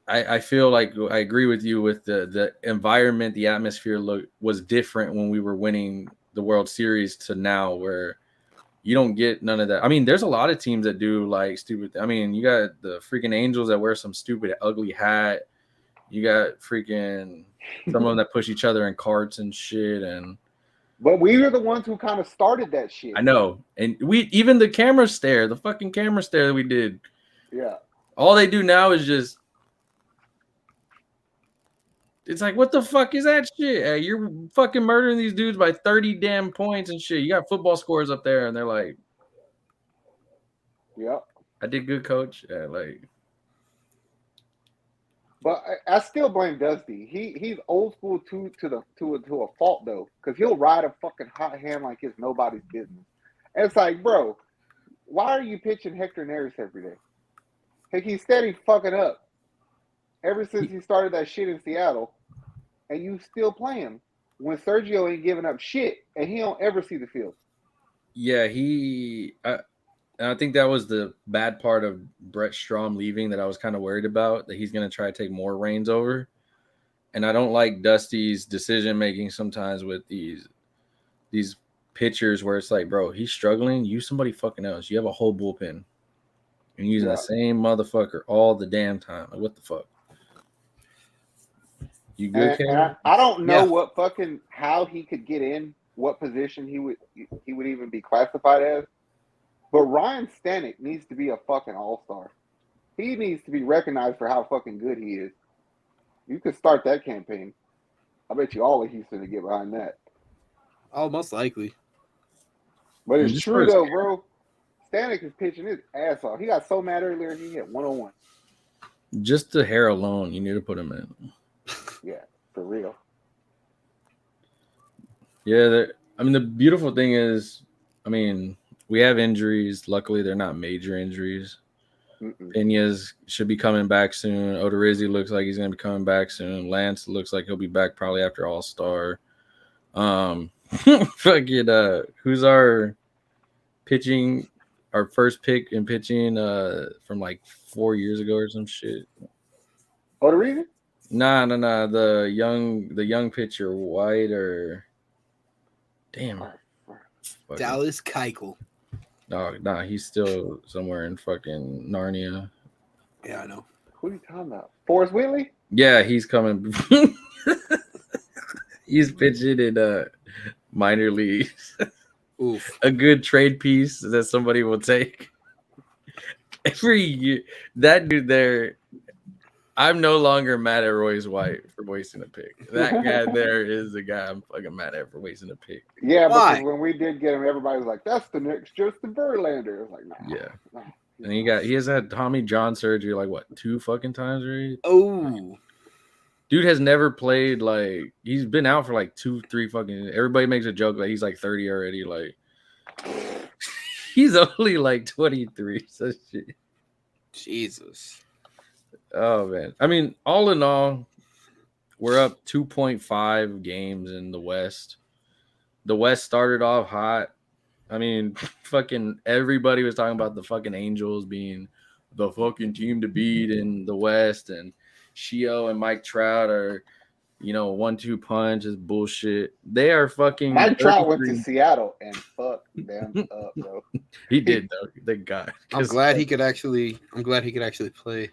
I feel like I agree with you with the environment, the atmosphere was different when we were winning the World Series to now, where you don't get none of that. I mean, there's a lot of teams that do like stupid. I mean, you got the freaking Angels that wear some stupid ugly hat. You got freaking some of them that push each other in carts and shit. But we were the ones who kind of started that shit. I know. And even the fucking camera stare that we did. Yeah. All they do now is just, it's like, what the fuck is that shit? Hey, you're fucking murdering these dudes by 30 damn points and shit. You got football scores up there, and they're like, "Yep, I did good, coach." Yeah, like, but I still blame Dusty. He's old school to a fault though, because he'll ride a fucking hot hand like it's nobody's business. And it's like, bro, why are you pitching Hector Neris every day? Like he's steady fucking up. Ever since he started that shit in Seattle, and you still play him when Sergio ain't giving up shit, and he don't ever see the field. Yeah, I think that was the bad part of Brett Strom leaving that I was kind of worried about, that he's going to try to take more reins over. And I don't like Dusty's decision-making sometimes with these pitchers where it's like, bro, he's struggling. Use somebody fucking else. You have a whole bullpen. You're using the same motherfucker all the damn time. Like, what the fuck? You good, Cam? I don't know how he could get in, what position he would even be classified as. But Ryan Stanek needs to be a fucking all-star. He needs to be recognized for how fucking good he is. You could start that campaign. I bet you all of Houston to get behind that. Oh, most likely. But it's true though, bro. Stanek is pitching his ass off. He got so mad earlier he hit 101. Just the hair alone, you need to put him in. Yeah, for real. Yeah, I mean, the beautiful thing is, I mean, we have injuries. Luckily, they're not major injuries. Peñas should be coming back soon. Odorizzi looks like he's going to be coming back soon. Lance looks like he'll be back probably after All-Star. Fucking, who's our pitching, our first pick in pitching from like 4 years ago or some shit? Odorizzi? Nah. The young pitcher, White or damn. Dallas Keuchel. No, nah, he's still somewhere in fucking Narnia. Yeah, I know. Who are you talking about? Forrest Whitley? Yeah, he's coming. He's pitching in minor leagues. Oof. A good trade piece that somebody will take. Every year, that dude there, I'm no longer mad at Royce White for wasting a pick. That guy there is the guy I'm fucking mad at for wasting a pick. Yeah, Why? because when we did get him, everybody was like, "That's the next Justin Verlander." It was like, nah. Yeah. Nah, And he has had Tommy John surgery like what 2 fucking times already. Oh, Dude has never played like he's been out for like 2-3 fucking. Everybody makes a joke like he's like 30 already. Like he's only like 23. So shit. Jesus. Oh man. I mean, all in all, we're up 2.5 games in the West. The West started off hot. I mean, fucking everybody was talking about the fucking Angels being the fucking team to beat in the West, and Shio and Mike Trout are, 1-2 punch is bullshit. They are fucking. Mike Trout went to 33. Seattle and fucked them up, bro. He did though. Thank God. I'm glad he could actually play.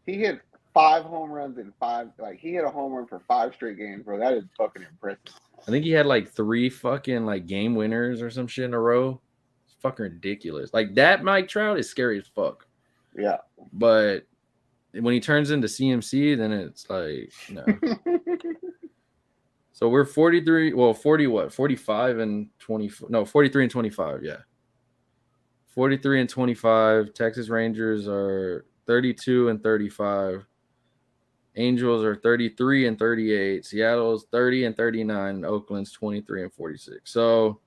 He hit 5 home runs in 5. Like he hit a home run for 5 straight games, bro. That is fucking impressive. I think he had like 3 fucking like game winners or some shit in a row. It's fucking ridiculous. Like that Mike Trout is scary as fuck. Yeah. But when he turns into CMC, then it's like no. So we're 43. Well, 40 what? 45 and 20. No, 43 and 25. Yeah. 43 and 25. Texas Rangers are 32 and 35. Angels are 33 and 38. Seattle's 30 and 39. And Oakland's 23 and 46. So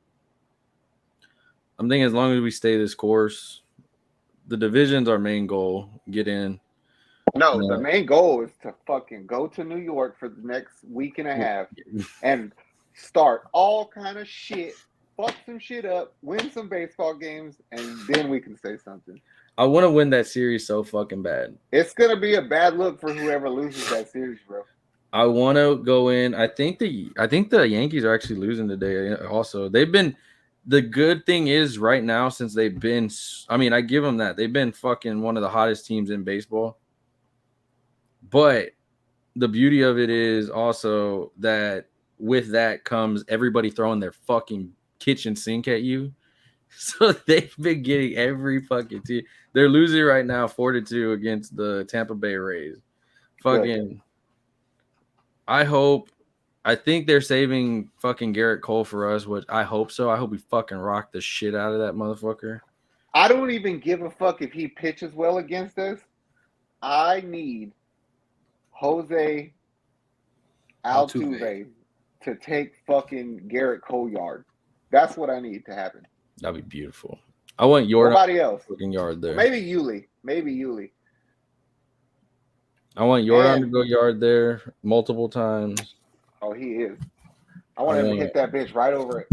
I'm thinking as long as we stay this course, the division's our main goal. Get in. No, the main goal is to fucking go to New York for the next week and a half and start all kind of shit, fuck some shit up, win some baseball games, and then we can say something. I want to win that series so fucking bad. It's gonna be a bad look for whoever loses that series, bro. I want to go in. I think the Yankees are actually losing today. Also, they've been. The good thing is right now since they've been. I mean, I give them that they've been fucking one of the hottest teams in baseball. But the beauty of it is also that with that comes everybody throwing their fucking kitchen sink at you. So they've been getting every fucking team. They're losing right now 4-2 against the Tampa Bay Rays. Fucking I think they're saving fucking Garrett Cole for us, which I hope so. I hope we fucking rock the shit out of that motherfucker. I don't even give a fuck if he pitches well against us. I need Jose Altuve to take fucking Garrett Cole yard. That's what I need to happen. That'd be beautiful. I want your nobody else fucking yard there. Maybe Yuli. I want Jordan to go yard there multiple times. Oh, he is. I want him to hit that bitch right over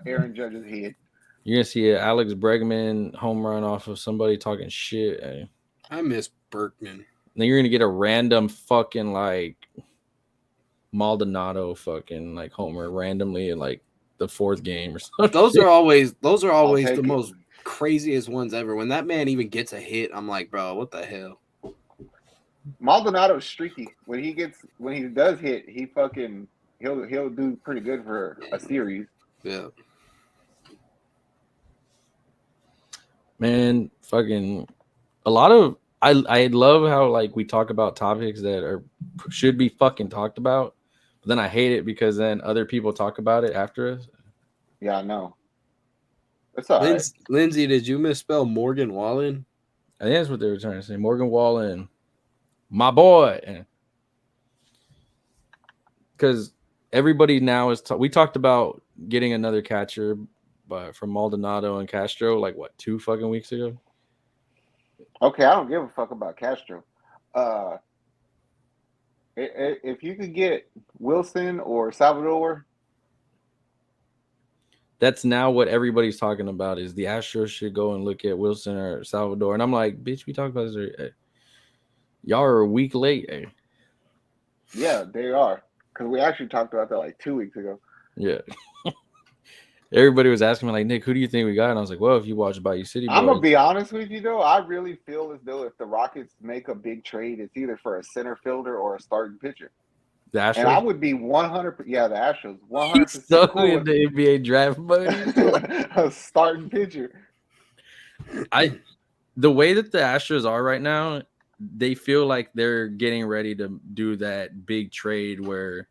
Aaron Judge's head. You're gonna see an Alex Bregman home run off of somebody talking shit. Eh? I miss Berkman. Then you're gonna get a random fucking like Maldonado fucking like homer randomly in like the 4th game or something. Those are always the most craziest ones ever. When that man even gets a hit, I'm like, bro, what the hell? Maldonado's streaky. When he does hit, he'll do pretty good for a series. Yeah. Man, fucking a lot of I love how like we talk about topics that should be fucking talked about, but then I hate it because then other people talk about it after us. Yeah, I know. It's all right. Lindsay, did you misspell Morgan Wallen? I think that's what they were trying to say. Morgan Wallen, my boy. Because everybody now is we talked about getting another catcher, but from Maldonado and Castro, like what 2 fucking weeks ago. Okay, I don't give a fuck about Castro. If you could get Wilson or Salvador, that's now what everybody's talking about is the Astros should go and look at Wilson or Salvador. And I'm like, bitch, we talked about this. Y'all are a week late. Eh? Yeah, they are. Because we actually talked about that like 2 weeks ago. Yeah. Everybody was asking me, like, Nick, who do you think we got? And I was like, well, if you watch Bayou City Boys. I'm going to be honest with you, though. I really feel as though if the Rockets make a big trade, it's either for a center fielder or a starting pitcher. The Astros. And I would be 100%. Yeah, the Astros. 100% He's so cool in the NBA draft money. a starting pitcher. The way that the Astros are right now, they feel like they're getting ready to do that big trade where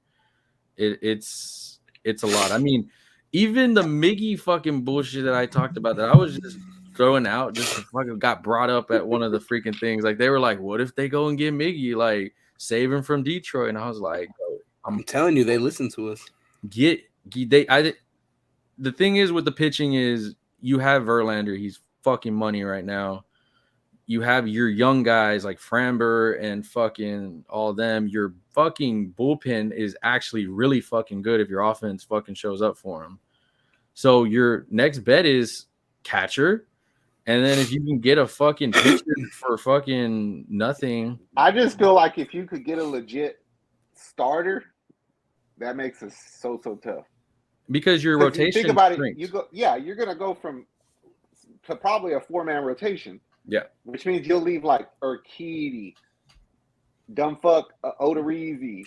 it's a lot. I mean, even the Miggy fucking bullshit that I talked about that I was just throwing out just fucking got brought up at one of the freaking things. Like they were like, what if they go and get Miggy, like save him from Detroit? And I was like, I'm telling you, they listen to us. The thing is with the pitching is you have Verlander, he's fucking money right now. You have your young guys like Framber and fucking all them. Your fucking bullpen is actually really fucking good if your offense fucking shows up for them. So your next bet is catcher. And then if you can get a fucking pitcher for fucking nothing. I just feel like if you could get a legit starter, that makes it so tough. Because your rotation. Think about shrinks. it. You're gonna go to probably a 4-man rotation. Yeah. Which means you'll leave like Urquidy, Dumbfuck Odorizzi,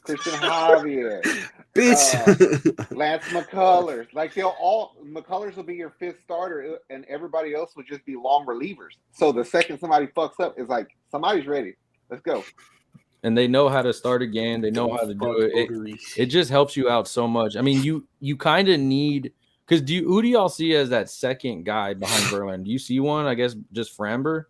Christian Javier, Bitch. Lance McCullers. Like McCullers will be your 5th starter, and everybody else will just be long relievers. So the second somebody fucks up, it's like somebody's ready. Let's go. And they know how to start again. They know how to do it. It just helps you out so much. I mean, you kind of need. Because who do y'all see as that second guy behind Verlander? Do you see one? I guess just Framber.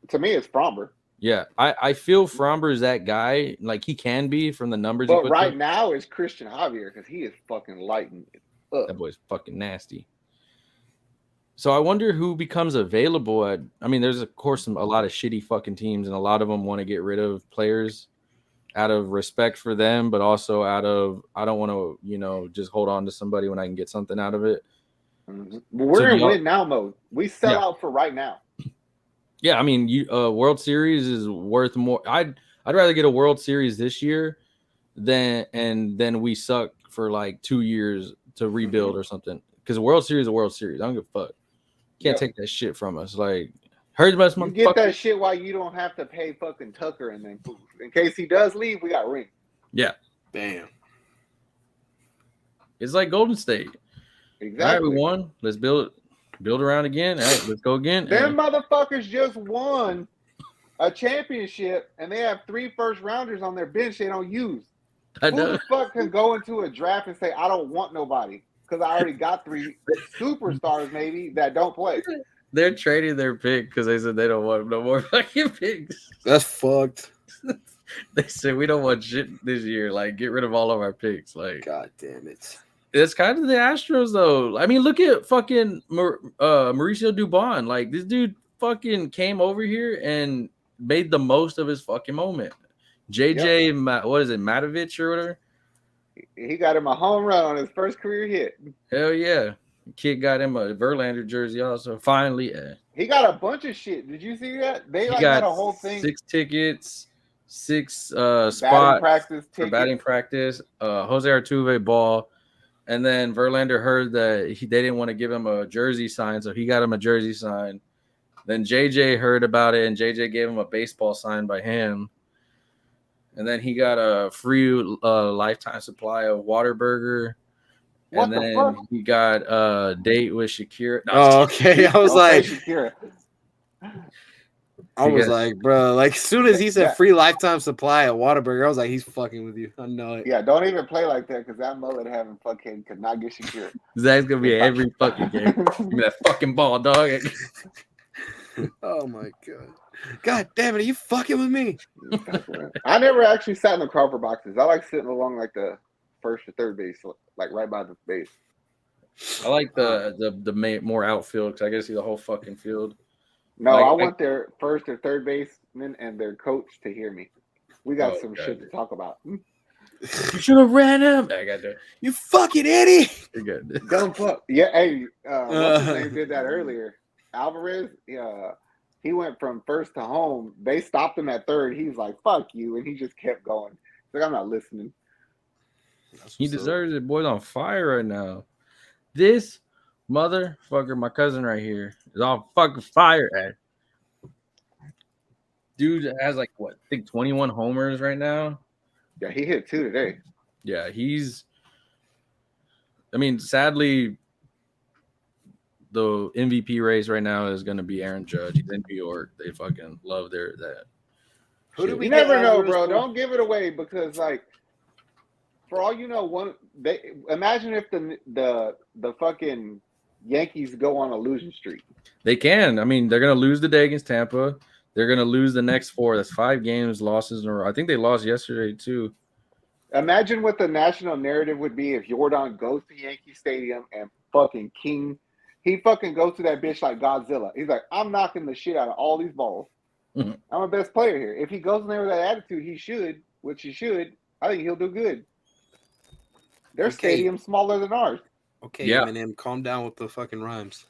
To me, it's Framber. Yeah, I feel Framber is that guy. Like he can be from the numbers. But right now, it's Christian Javier because he is fucking lighting it up. That boy's fucking nasty. So I wonder who becomes available. I mean, there's of course a lot of shitty fucking teams, and a lot of them want to get rid of players out of respect for them, but also out of I don't want to, just hold on to somebody when I can get something out of it. Mm-hmm. We're in win now mode. We sell out for right now. Yeah, I mean, World Series is worth more. I'd rather get a World Series this year than we suck for like 2 years to rebuild or something. Because a World Series is a World Series. I don't give a fuck. Can't take that shit from us. Like. Heard about you get that shit while you don't have to pay fucking Tucker and then in case he does leave, we got ring. Yeah. Damn. It's like Golden State. Exactly. All right, we won. Let's build around again. All right, let's go again. Them motherfuckers just won a championship and they have 3 first-rounders on their bench they don't use. Who the fuck can go into a draft and say, I don't want nobody? Because I already got 3 superstars maybe that don't play. They're trading their pick because they said they don't want no more fucking picks. That's fucked. They said we don't want shit this year. Like, get rid of all of our picks. Like, God damn it. It's kind of the Astros, though. I mean, look at fucking Mauricio Dubon. Like, this dude fucking came over here and made the most of his fucking moment. JJ, what is it, Matovich or whatever? He got him a home run on his first career hit. Hell yeah. Kid got him a Verlander jersey also. Finally. He got a bunch of shit. Did you see that? They got a whole thing. 6 tickets, 6 spots for batting practice. Jose Altuve ball. And then Verlander heard that they didn't want to give him a jersey sign, so he got him a jersey sign. Then JJ heard about it, and JJ gave him a baseball sign by him. And then he got a free lifetime supply of Whataburger. And then he got a date with Shakira. No, okay. I was like, Shakira. I was like, bro, like as soon as he said free lifetime supply at Whataburger, I was like, he's fucking with you. I know it. Yeah, don't even play like that because that mullet having fucking could not get Shakira. Zach's gonna be at every fucking game. Give me that fucking ball, dog. Oh my god. God damn it, are you fucking with me? I never actually sat in the Crawford boxes. I like sitting along like the first or third base, like right by the base. I like the more outfield because I get to see the whole fucking field. No, I want their first or third baseman and their coach to hear me. We got some shit to talk about. You should have ran him. I got that. You fucking idiot. You're good. Dumb fuck. Yeah, hey, what's his name did that earlier. Alvarez, he went from first to home. They stopped him at third. He's like, fuck you. And he just kept going. He's like, I'm not listening. He deserves it. Boy's on fire right now. This motherfucker, my cousin right here, is on fucking fire. Dude has like, what, I think 21 homers right now. Yeah, he hit 2 today. Yeah, I mean, sadly, the MVP race right now is going to be Aaron Judge. He's in New York. They fucking love that. Who did shit. we You get never know, Alvarez bro. for? Don't give it away because, like, for all you know, imagine if the fucking Yankees go on a losing streak. They can. I mean, they're going to lose the day against Tampa. They're going to lose the next 4. That's 5 games, losses in a row. I think they lost yesterday, too. Imagine what the national narrative would be if Jordan goes to Yankee Stadium and fucking he fucking goes to that bitch like Godzilla. He's like, I'm knocking the shit out of all these balls. Mhm. I'm the best player here. If he goes in there with that attitude, which he should, I think he'll do good. Their stadium's smaller than ours. Okay, Yeah. Eminem, calm down with the fucking rhymes.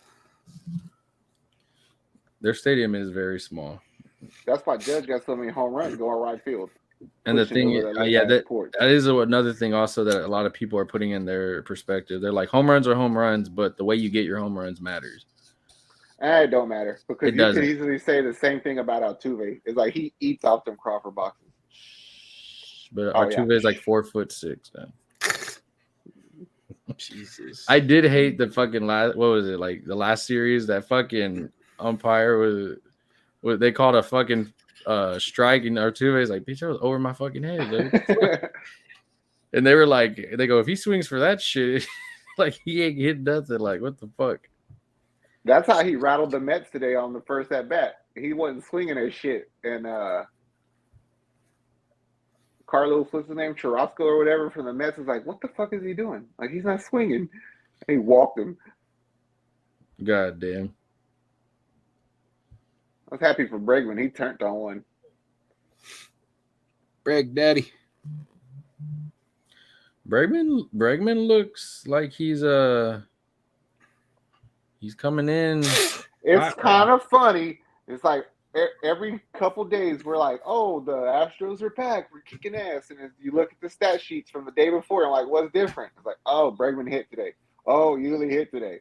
Their stadium is very small. That's why Judge got so many home runs going right field. And the Pushing thing, over that yeah, little ass that porch. is another thing also that a lot of people are putting in their perspective. They're like, home runs are home runs, but the way you get your home runs matters. It don't matter because It you doesn't. could easily say the same thing about Altuve. It's like he eats off them Crawford boxes. But Oh, Altuve is like 4'6", man. Jesus. I did hate the fucking last. What was it like? The last series that fucking umpire was what they called a fucking strike, and Altuve's like, bitch, that was over my fucking head, dude. And they were like, they go, if he swings for that shit, like he ain't hit nothing. Like, what the fuck? That's how he rattled the Mets today on the first at bat. He wasn't swinging that shit, and Carlos, what's his name, Churrasco or whatever from the Mets was like, what the fuck is he doing? Like he's not swinging. And he walked him. God damn. I was happy for Bregman. He turned on one. Breg Daddy. Bregman looks like he's coming in. It's kind of funny. It's like every couple days we're like, oh, the Astros are back. We're kicking ass. And you look at the stat sheets from the day before and like, what's different? It's like, oh, Bregman hit today. Oh, Yuli hit today.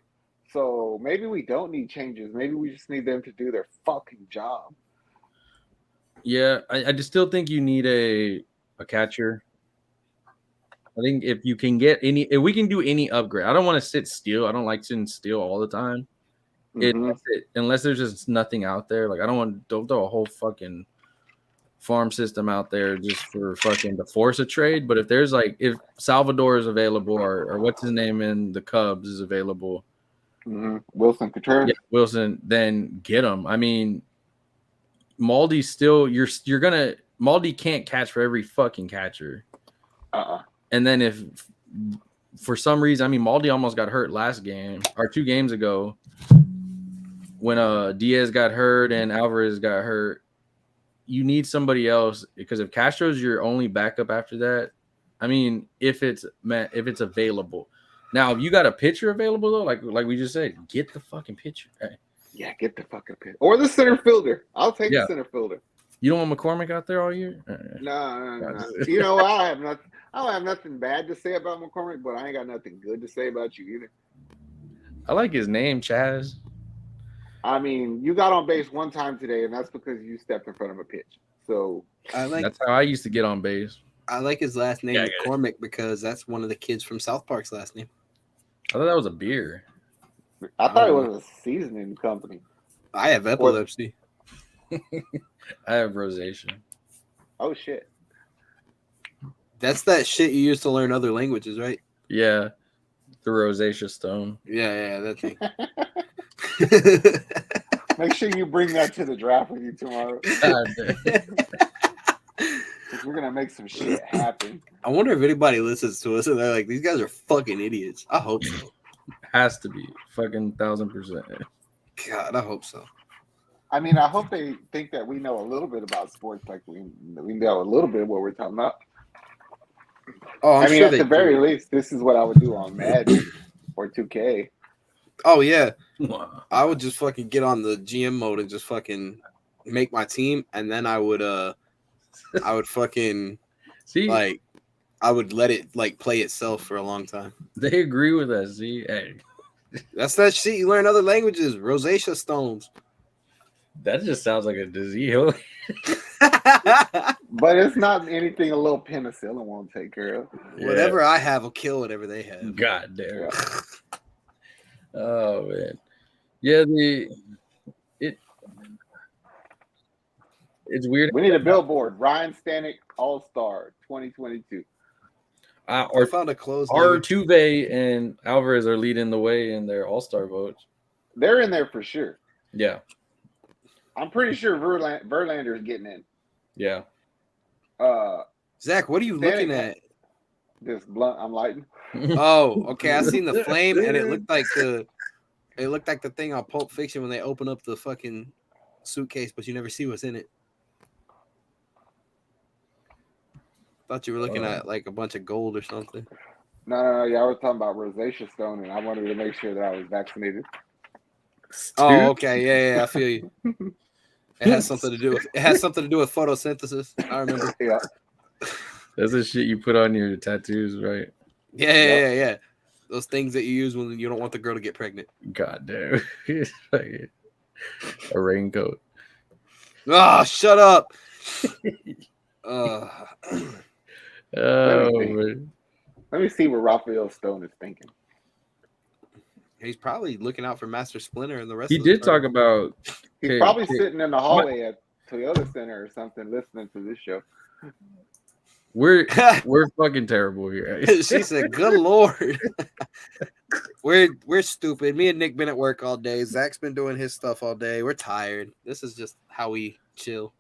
So maybe we don't need changes. Maybe we just need them to do their fucking job. Yeah, I just still think you need a catcher. I think if we can do any upgrade, I don't want to sit still. I don't like sitting still all the time. Mhm. Unless there's just nothing out there. Like don't throw a whole fucking farm system out there just for fucking to force a trade. But if there's like if Salvador is available or what's his name in the Cubs is available, Wilson Contreras. yeah, Wilson, then get him. I mean, Maldy's still Maldy can't catch for every fucking catcher. And then if for some reason, I mean, Maldy almost got hurt last game or 2 games ago when Diaz got hurt and Alvarez got hurt. You need somebody else because if Castro's your only backup after that, I mean, if it's available. Now, if you got a pitcher available though, like we just said, get the fucking pitcher. Right? Yeah, get the fucking pitcher or the center fielder. I'll take the center fielder. You don't want McCormick out there all year? No. You know, I don't have nothing bad to say about McCormick, but I ain't got nothing good to say about you either. I like his name, Chaz. I mean, you got on base one time today, and that's because you stepped in front of a pitch. So that's how I used to get on base. I like his last name, McCormick, because that's one of the kids from South Park's last name. I thought that was a beer. I thought it was a seasoning company. I have epilepsy. I have rosacea. Oh, shit. That's that shit you use to learn other languages, right? Yeah. The rosacea stone. Yeah, that thing. Make sure you bring that to the draft with you tomorrow. We're going to make some shit happen. I wonder if anybody listens to us and they're like, these guys are fucking idiots. I hope so. Has to be. Fucking 1,000%. God, I hope so. I mean, I hope they think that we know a little bit about sports, like we know a little bit of what we're talking about. Oh, I mean, at the very least, this is what I would do on Madden or 2K. Oh, yeah. I would just fucking get on the GM mode and just fucking make my team, and then I would fucking see, like, I would let it like play itself for a long time. They agree with us. See, hey, that's that shit. You learn other languages. Rosacea stones. That just sounds like a disease. But it's not anything a little penicillin won't take care of. Whatever I have will kill whatever they have. God damn. Yeah. Oh man. Yeah, it's weird. We need a billboard. Ryan Stanek All-Star 2022. I found a close. Altuve and Alvarez are leading the way in their All-Star votes. They're in there for sure. Yeah. I'm pretty sure Verlander's getting in. Yeah. Zach, what are you looking at? This blunt I'm lighting. Oh, okay. I seen the flame, and it looked like the thing on Pulp Fiction when they open up the fucking suitcase, but you never see what's in it. Thought you were looking at like a bunch of gold or something. No. Yeah, I was talking about rosacea stone, and I wanted to make sure that I was vaccinated. Oh, okay. Yeah. I feel you. It has something to do with photosynthesis. I remember. Yeah. That's the shit you put on your tattoos, right? Yeah. Those things that you use when you don't want the girl to get pregnant. God damn. Like a raincoat. Oh, shut up. Man. Let me see what Raphael Stone is thinking. He's probably looking out for Master Splinter and the rest. He of the did talk about. He's probably sitting in the hallway at Toyota Center or something, listening to this show. We're fucking terrible here. She said, "Good Lord, we're stupid." Me and Nick been at work all day. Zach's been doing his stuff all day. We're tired. This is just how we chill.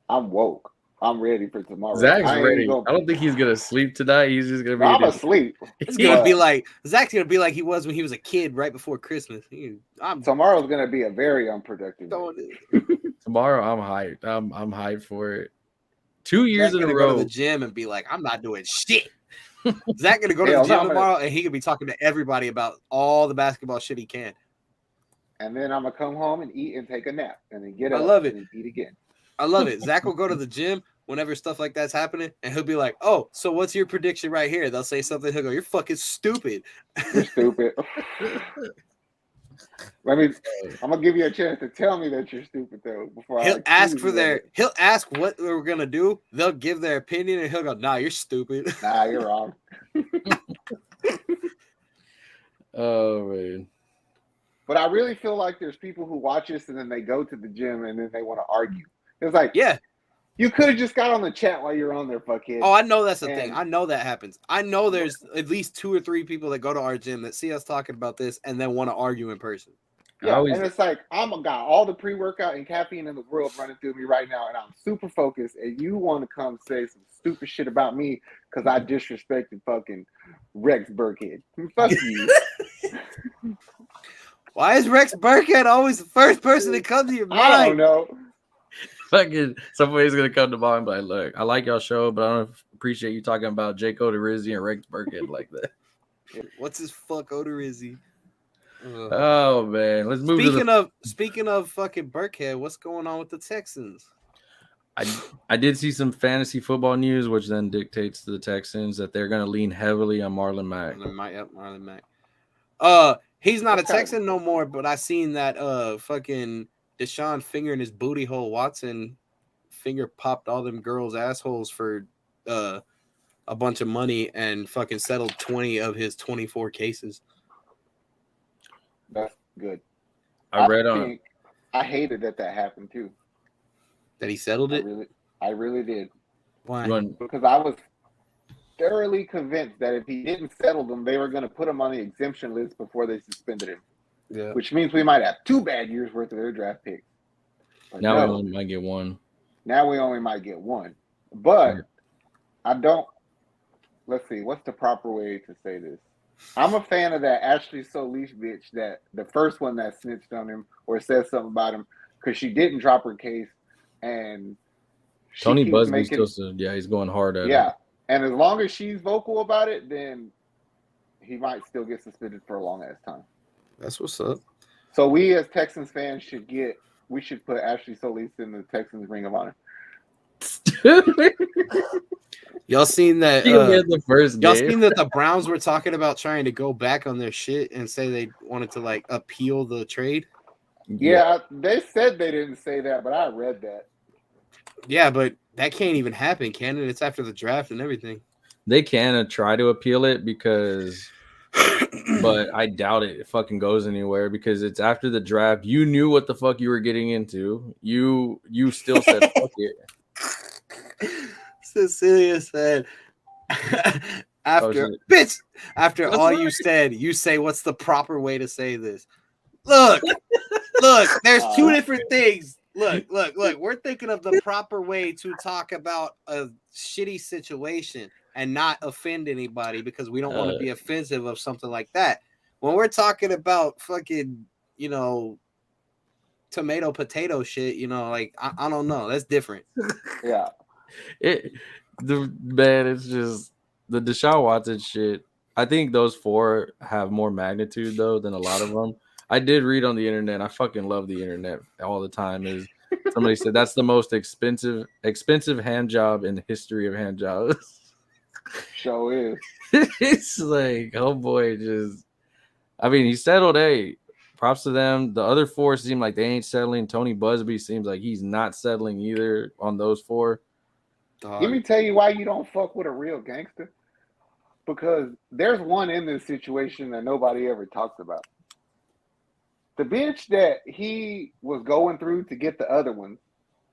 I'm woke. I'm ready for tomorrow. Zach's ready. I don't think he's gonna sleep tonight. He's just gonna be. I'm asleep. It's gonna be like Zach's gonna be like he was when he was a kid, right before Christmas. Tomorrow's gonna be a very unproductive day. Tomorrow, I'm hyped. I'm hyped for it. 2 years Zach's in a gonna go row. to the gym and be like, I'm not doing shit. Zach gonna go to the gym tomorrow and he could be talking to everybody about all the basketball shit he can. And then I'm gonna come home and eat and take a nap and then get up. I love it. And eat again. I love it. Zach will go to the gym whenever stuff like that's happening, and he'll be like, "Oh, so what's your prediction right here?" They'll say something. He'll go, "You're fucking stupid." You're stupid. I'm gonna give you a chance to tell me that you're stupid though. He'll ask what we're gonna do. They'll give their opinion, and he'll go, "Nah, you're stupid." Nah, you're wrong. Oh man. But I really feel like there's people who watch us and then they go to the gym and then they want to argue. It's like, yeah, you could have just got on the chat while you're on there, fuckhead. Oh, I know that's the thing. I know that happens. I know there's at least 2 or 3 people that go to our gym that see us talking about this and then want to argue in person. Yeah, and it's like, got all the pre-workout and caffeine in the world running through me right now, and I'm super focused, and you want to come say some stupid shit about me because I disrespected fucking Rex Burkhead. Fuck you. Why is Rex Burkhead always the first person that comes to your mind? I don't know. Fucking somebody's gonna come to mind and be like, "Look, I like y'all show, but I don't appreciate you talking about Jake Odorizzi and Rex Burkhead like that." What's his fuck Odorizzi? Oh man, let's move. Speaking of fucking Burkhead, what's going on with the Texans? I did see some fantasy football news, which then dictates to the Texans that they're going to lean heavily on Marlon Mack. Marlon Mack. He's not a Texan no more, but I seen that fucking Deshaun finger in his booty hole. Watson finger popped all them girls' assholes for a bunch of money and fucking settled 20 of his 24 cases. That's good. I hated that happened too. That he settled it? I really did. Why? Because I was thoroughly convinced that if he didn't settle them, they were going to put him on the exemption list before they suspended him. Yeah. Which means we might have 2 bad years worth of their draft picks. But now we only might get 1. Now we only might get 1. But I don't. Let's see. What's the proper way to say this? I'm a fan of that Ashley Solis bitch, that the first one that snitched on him or said something about him, because she didn't drop her case, and Tony Busby's he's going hard at it. And as long as she's vocal about it, then he might still get suspended for a long ass time. That's what's up. So we as Texans fans should put Ashley Solis in the Texans Ring of Honor. Y'all seen that? The first game. Y'all seen that the Browns were talking about trying to go back on their shit and say they wanted to like appeal the trade? Yeah, they said they didn't say that, but I read that. Yeah, but that can't even happen, can it? It's after the draft and everything. They can try to appeal it but I doubt it fucking goes anywhere because it's after the draft. You knew what the fuck you were getting into. You still said fuck it. Cecilia said, after That's all right. you said, you say, what's the proper way to say this? Look, there's two different things. Look. We're thinking of the proper way to talk about a shitty situation and not offend anybody because we don't want to be offensive of something like that. When we're talking about fucking, tomato potato shit, like I don't know. That's different. Yeah. It's just the Deshaun Watson shit. I think those four have more magnitude though than a lot of them. I did read on the internet. I fucking love the internet all the time. Is somebody said that's the most expensive hand job in the history of hand jobs. Show is. It's like, oh boy, he settled. Hey, props to them. The other four seem like they ain't settling. Tony Busby seems like he's not settling either on those four. Let me tell you why you don't fuck with a real gangster. Because there's one in this situation that nobody ever talks about. The bitch that he was going through to get the other one,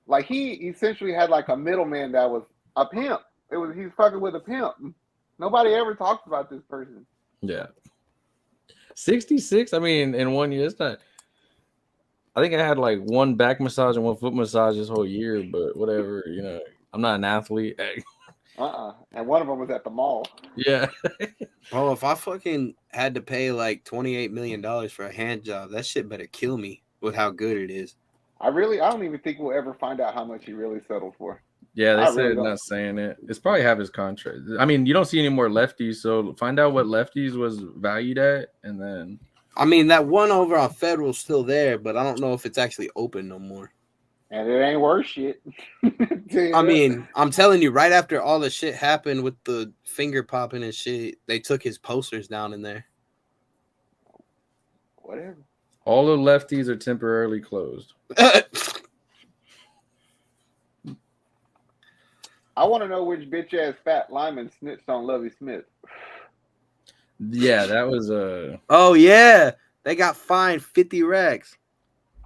like he essentially had like a middleman that was a pimp. He's fucking with a pimp. Nobody ever talks about this person. Yeah. 66. I mean, in 1 year, it's not. I think I had like one back massage and one foot massage this whole year, but whatever. I'm not an athlete. And one of them was at the mall. Yeah. Bro, if I fucking had to pay like $28 million for a hand job, that shit better kill me with how good it is. I don't even think we'll ever find out how much he really settled for. Yeah, they said not saying it. It's probably half his contract. I mean, you don't see any more lefties, so find out what lefties was valued at, and then. I mean, that one over on Federal's still there, but I don't know if it's actually open no more. And it ain't worth shit. I mean, I'm telling you, right after all the shit happened with the finger popping and shit, they took his posters down in there. Whatever. All the lefties are temporarily closed. I want to know which bitch ass fat lineman snitched on Lovie Smith. Yeah, that was Oh yeah, they got fined 50 racks.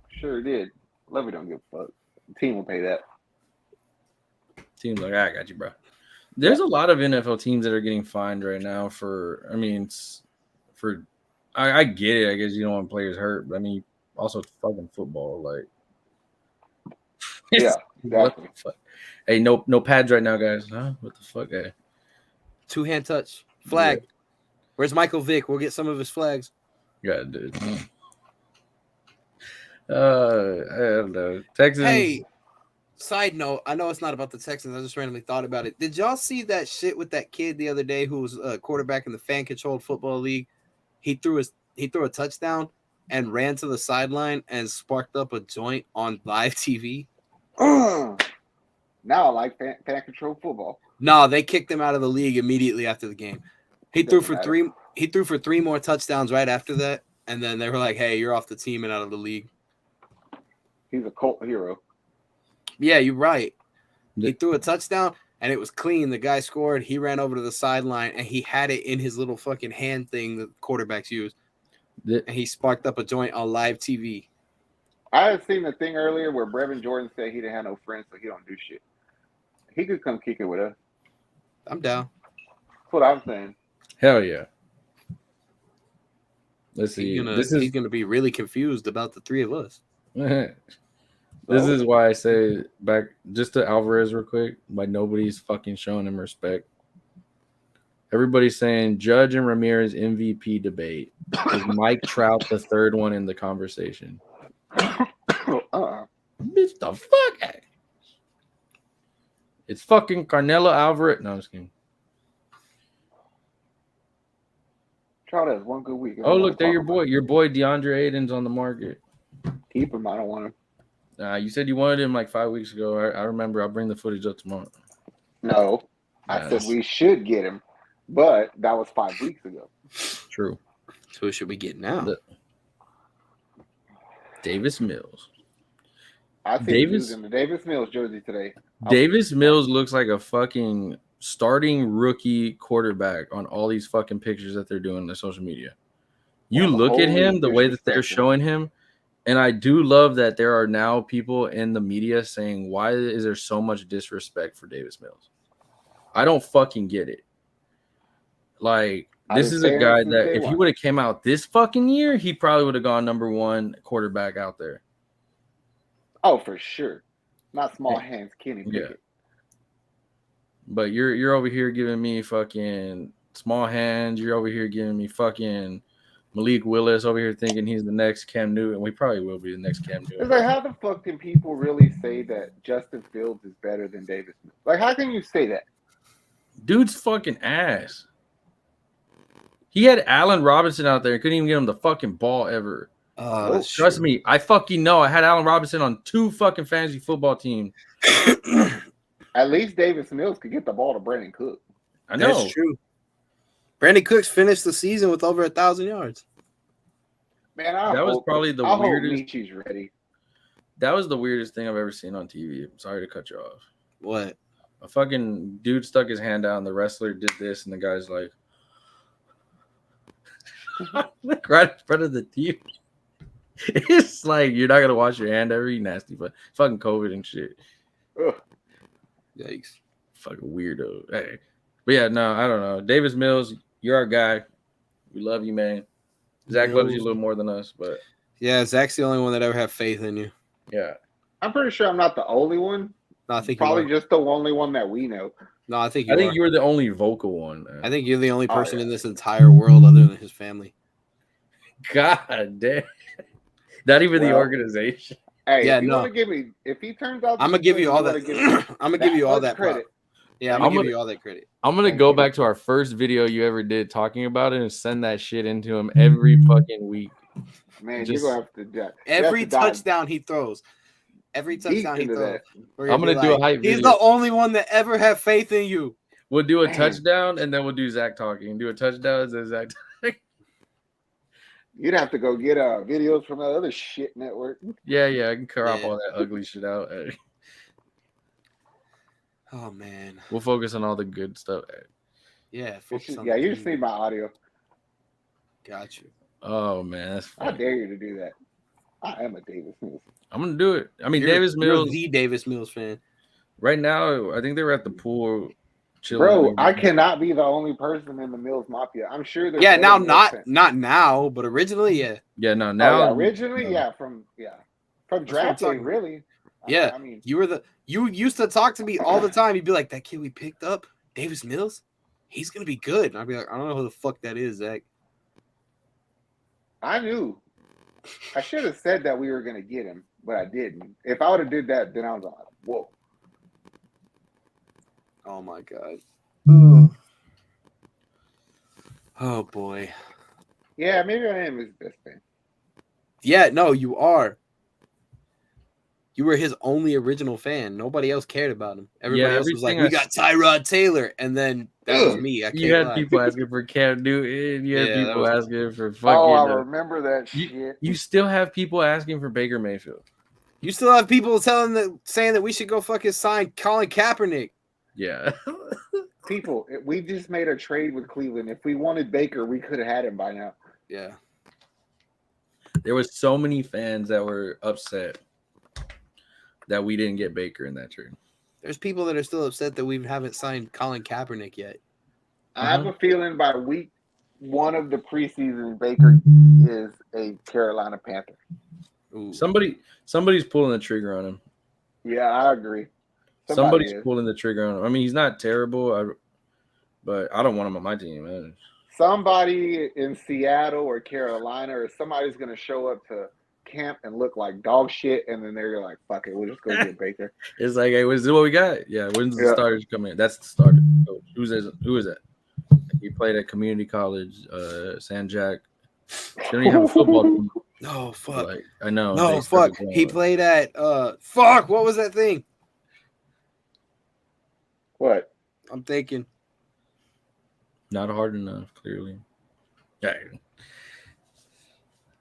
Sure did. Lovie don't give a fuck. The team will pay that. Team's like, I got you, bro. There's a lot of NFL teams that are getting fined right now I get it. I guess you don't want players hurt, but I mean, also it's fucking football. Like, yeah, exactly. Hey, no pads right now, guys. Huh? What the fuck? Hey. 2-hand touch flag. Yeah. Where's Michael Vick? We'll get some of his flags. Yeah, dude. I don't know. Texans. Hey, side note, I know it's not about the Texans. I just randomly thought about it. Did y'all see that shit with that kid the other day who was a quarterback in the fan-controlled football league? He threw a touchdown and ran to the sideline and sparked up a joint on live TV. Now I like fan-controlled football. No, they kicked him out of the league immediately after the game. He threw for three more touchdowns right after that, and then they were like, "Hey, you're off the team and out of the league." He's a cult hero. Yeah, you're right. He threw a touchdown, and it was clean. The guy scored. He ran over to the sideline, and he had it in his little fucking hand thing that quarterbacks use. And he sparked up a joint on live TV. I had seen the thing earlier where Brevin Jordan said he didn't have no friends, so he don't do shit. He could come kick it with us. I'm down. That's what I'm saying. Hell yeah. Let's see. He's gonna be really confused about the three of us. This is why I say back just to Alvarez real quick, why nobody's fucking showing him respect. Everybody's saying Judge and Ramirez MVP debate. Is Mike Trout the third one in the conversation? Bitch, the fuck? It's fucking Carnelo Alvarez. No, I'm just kidding. Trout has one good week. Oh, look, there your boy DeAndre Aiden's on the market. Keep him. I don't want him. You said you wanted him like 5 weeks ago. I remember. I'll bring the footage up tomorrow. No, I said we should get him, but that was 5 weeks ago. True. So who should we get now? Davis Mills. I see he was in the Davis Mills jersey today. Davis Mills looks like a fucking starting rookie quarterback on all these fucking pictures that they're doing on social media. You look at him, the way that they're showing him, and I do love that there are now people in the media saying, why is there so much disrespect for Davis Mills? I don't fucking get it. Like, this is a guy that if he would have came out this fucking year, he probably would have gone number one quarterback out there. Oh, for sure. Not small hands, Kenny Pickett. Yeah. But you're over here giving me fucking small hands. You're over here giving me fucking Malik Willis over here thinking he's the next Cam Newton. We probably will be the next Cam Newton. It's like, how the fuck can people really say that Justin Fields is better than Davis Mills? Like, how can you say that? Dude's fucking ass. He had Allen Robinson out there and couldn't even get him the fucking ball ever. Trust me, I fucking know. I had Allen Robinson on 2 fucking fantasy football teams. At least Davis Mills could get the ball to Brandon Cook. I know. That's true. Brandon Cooks finished the season with over 1,000 yards. Man, that was probably the weirdest. Michi's ready. That was the weirdest thing I've ever seen on TV. I'm sorry to cut you off. What? A fucking dude stuck his hand out and the wrestler did this, and the guy's like, right in front of the TV. It's like, you're not gonna wash your hand ever, you nasty, but fucking COVID and shit. Ugh. Yikes. Fucking weirdo. Hey. But yeah, no, I don't know. Davis Mills, you're our guy. We love you, man. Zach loves you a little more than us, but yeah, Zach's the only one that ever have faith in you. Yeah. I'm pretty sure I'm not the only one. No, I think probably just the only one that we know. No, I think you were the only vocal one. Man. I think you're the only person in this entire world other than his family. God damn. Not even the organization. Hey, yeah, if you want to give me, if he turns out, I'm gonna give you all that. I'm gonna give you all that credit. Yeah, I'm gonna give you all that credit. I'm gonna go back to our first video you ever did talking about it and send that shit into him every fucking week. Man, you're gonna have to do that. Every touchdown he throws. Every touchdown he throws. I'm gonna do a hype video. He's the only one that ever have faith in you. We'll do a touchdown and then we'll do Zach talking. Do a touchdown and then Zach talking. You'd have to go get videos from that other shit network. Yeah, I can crop all that ugly shit out. Oh man, we'll focus on all the good stuff. Yeah, you just need my audio. Got you. Oh man, that's funny. I dare you to do that. I am a Davis Mills. I'm gonna do it. I mean, Davis Mills, the Davis Mills fan. Right now, I think they were at the pool. Bro, I cannot be the only person in the Mills Mafia. I'm sure there's now not now, but originally, yeah. Yeah, no, now originally, from draft day, really. Yeah, I mean, you used to talk to me all the time. You'd be like, that kid we picked up, Davis Mills, he's gonna be good. And I'd be like, I don't know who the fuck that is, Zach. I knew. I should have said that we were gonna get him, but I didn't. If I would have did that, then I was like, whoa. Oh my god. Oh boy. Yeah, maybe I am his best fan. Yeah, no, you are. You were his only original fan. Nobody else cared about him. Everybody else was like, we got Tyrod Taylor. And then that was me. You had people asking for Cam Newton. You had people asking for fucking. Oh, I remember that shit. You still have people asking for Baker Mayfield. You still have people saying that we should go fucking sign Colin Kaepernick. Yeah. People, we just made a trade with Cleveland. If we wanted Baker, we could have had him by now. Yeah. There was so many fans that were upset that we didn't get Baker in that trade. There's people that are still upset that we haven't signed Colin Kaepernick yet. I have a feeling by week 1 of the preseason, Baker is a Carolina Panther. Ooh. Somebody's pulling the trigger on him. Yeah, I agree. Somebody's pulling the trigger on him. I mean, he's not terrible, but I don't want him on my team, man. Somebody in Seattle or Carolina or somebody's going to show up to camp and look like dog shit, and then they're like, fuck it, we'll just go get Baker. It's like, hey, this is what we got. Yeah, when's the starters come in? That's the starter. Who is that? He played at community college, San Jack. They don't even have a football team. No, fuck. Like, I know. No, fuck. He played at, fuck, what was that thing? What? I'm thinking. Not hard enough, clearly. Yeah.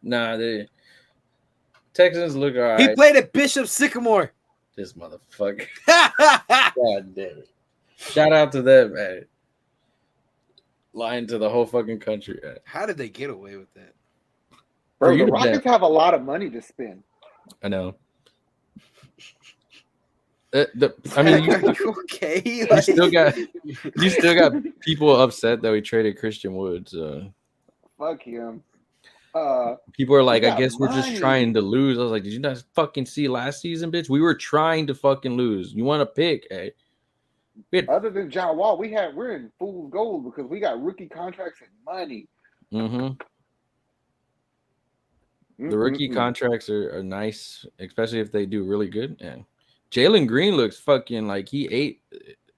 Nah, Texans look all He right. played at Bishop Sycamore. This motherfucker. God damn it. Shout out to them, man. Lying to the whole fucking country. Man. How did they get away with that? For Bro, you the to Rockets bet. have a lot of money to spend. I know. I mean, Are you okay? you still got people upset that we traded Christian Woods. Fuck him. People are like, We I got guess we're just money. trying to lose. I was like, did you not fucking see last season, bitch? We were trying to fucking lose. You want to pick, hey? Other than John Wall, we're in fool's gold because we got rookie contracts and money. Mm-hmm. The rookie contracts are nice, especially if they do really good. Yeah. Jalen Green looks fucking like he ate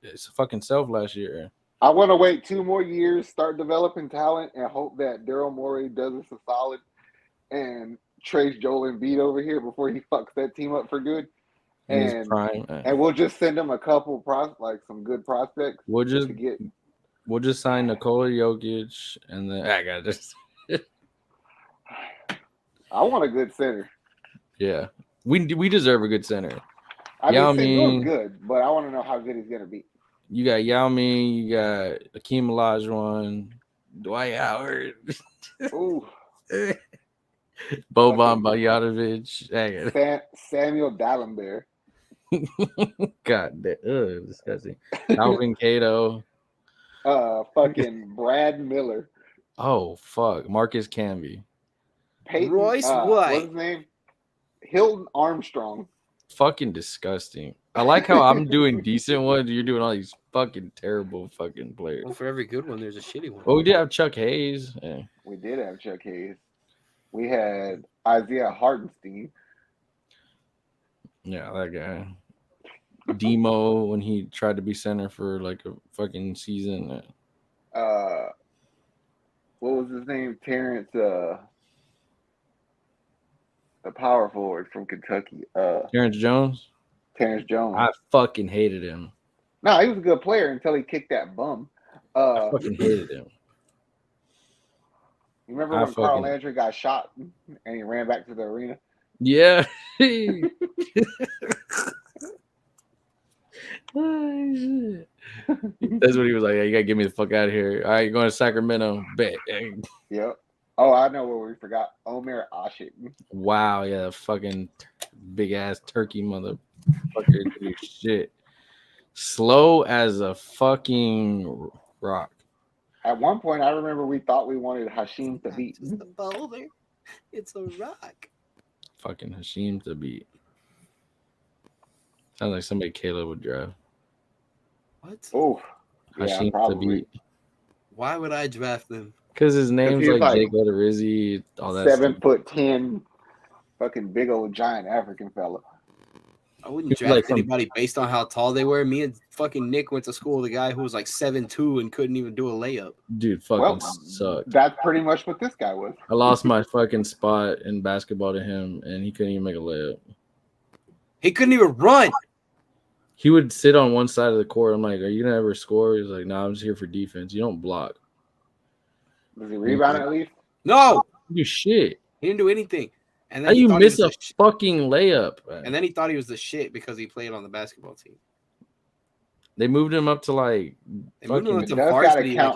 his fucking self last year. I want to wait 2 more years, start developing talent, and hope that Daryl Morey does us a solid and trades Joel Embiid over here before he fucks that team up for good. In his And prime. and we'll just send him a couple some good prospects. We'll just to get. sign Nikola Jokic and then I got this. I want a good center. Yeah, we deserve a good center. I Yao mean, Sengun's Ming. good, but I want to know how good he's gonna be. You got Yao Ming, you got Akeem Olajuwon, Dwight Howard, Ooh, Boban Bogdanovic. Samuel Dallenberg. God damn, disgusting. Alvin Cato. Fucking Brad Miller. Oh fuck, Marcus Camby. Peyton, Royce White. What's his name? Hilton Armstrong. Fucking disgusting. I like how I'm doing decent ones. You're doing all these fucking terrible fucking players. Well, for every good one, there's a shitty one. Well, we did have Chuck Hayes. Yeah. We did have Chuck Hayes. We had Isaiah Hartenstein. Yeah, that guy. Demo when he tried to be center for like a fucking season. What was his name? Terrence, the power forward from Kentucky. Terrence Jones. Terrence Jones. I fucking hated him. No, he was a good player until he kicked that bum. I fucking hated him. You remember when Carl Landry got shot and he ran back to the arena? Yeah. Oh, shit. That's what he was like. Yeah, you gotta get me the fuck out of here. All right, you're going to Sacramento. Bet. Yep. Oh, I know what we forgot. Omer Ashik. Wow, yeah, fucking big ass turkey motherfucker. Shit. Slow as a fucking rock. At one point, I remember we thought we wanted Hashim to beat. It's a boulder. It's a rock. Fucking Hashim to beat. Sounds like somebody Kayla would drive. What? Oh, Hashim yeah, probably. to beat. Why would I draft them? Because his name's he's like Jake Odorizzi, all that 7'10", fucking big old giant African fella. I wouldn't draft anybody based on how tall they were. Me and fucking Nick went to school with a guy who was like 7'2" and couldn't even do a layup. Dude, fucking sucked. That's pretty much what this guy was. I lost my fucking spot in basketball to him, and he couldn't even make a layup. He couldn't even run. He would sit on one side of the court. I'm like, are you gonna ever score? He's like, no, I'm just here for defense. You don't block. Does he rebound at least? No. You shit. He didn't do anything. And then how you miss a fucking layup? And then he thought he was the shit because he played on the basketball team. They moved him up to like. They moved him up to varsity. Yeah.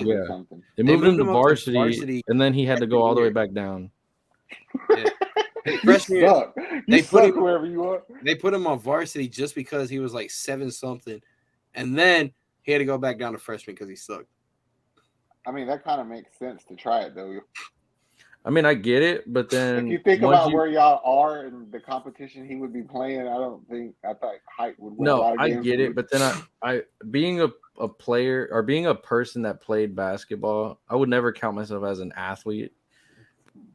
They moved him to varsity, and then he had to go all the way back down. Yeah. Freshman year, they put him wherever you are. They put him on varsity just because he was like 7-something, and then he had to go back down to freshman because he sucked. I mean, that kind of makes sense to try it though. I mean, I get it, but then if you think about where y'all are and the competition he would be playing, I thought height would win. No, I get it, but then I being a player or being a person that played basketball, I would never count myself as an athlete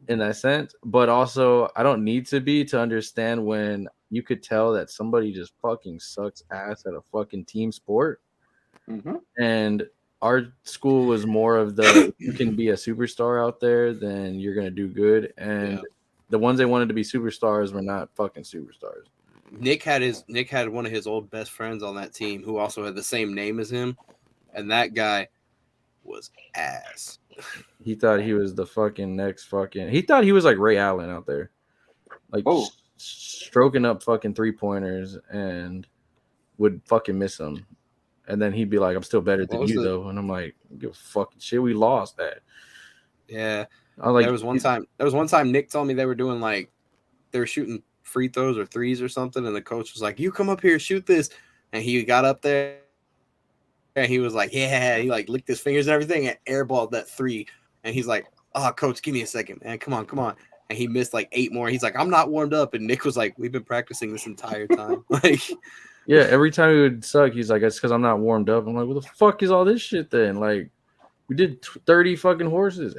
in that sense. But also, I don't need to be to understand when you could tell that somebody just fucking sucks ass at a fucking team sport. Mm-hmm. And our school was more of the you can be a superstar out there, then you're gonna do good. And the ones they wanted to be superstars were not fucking superstars. Nick had one of his old best friends on that team who also had the same name as him, and that guy was ass. He thought he was the fucking next fucking. He thought he was like Ray Allen out there, like stroking up fucking 3-pointers and would fucking miss them. And then he'd be like, I'm still better than you, though. And I'm like, give a fucking shit. We lost that. Yeah. I was like, there was one time Nick told me they were doing like, they were shooting free throws or threes or something. And the coach was like, you come up here, shoot this. And he got up there and he was like, yeah, he like licked his fingers and everything and airballed that 3. And he's like, oh, coach, give me a second, man. Come on. And he missed like 8 more. He's like, I'm not warmed up. And Nick was like, we've been practicing this entire time. Like, yeah, every time he would suck, he's like, it's because I'm not warmed up. I'm like, what the fuck is all this shit then? Like, we did 30 fucking horses.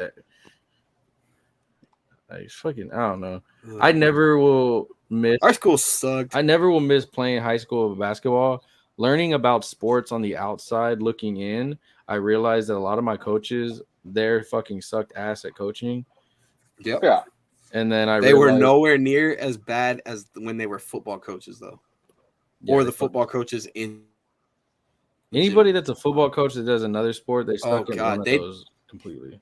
Like, fucking, I don't know. I never will miss. Our school sucked. I never will miss playing high school basketball. Learning about sports on the outside, looking in, I realized that a lot of my coaches, they're fucking sucked ass at coaching. Yep. Yeah. And then they were nowhere near as bad as when they were football coaches, though. Yeah, or the football coaches in. Anybody that's a football coach that does another sport, they suck at one of those completely.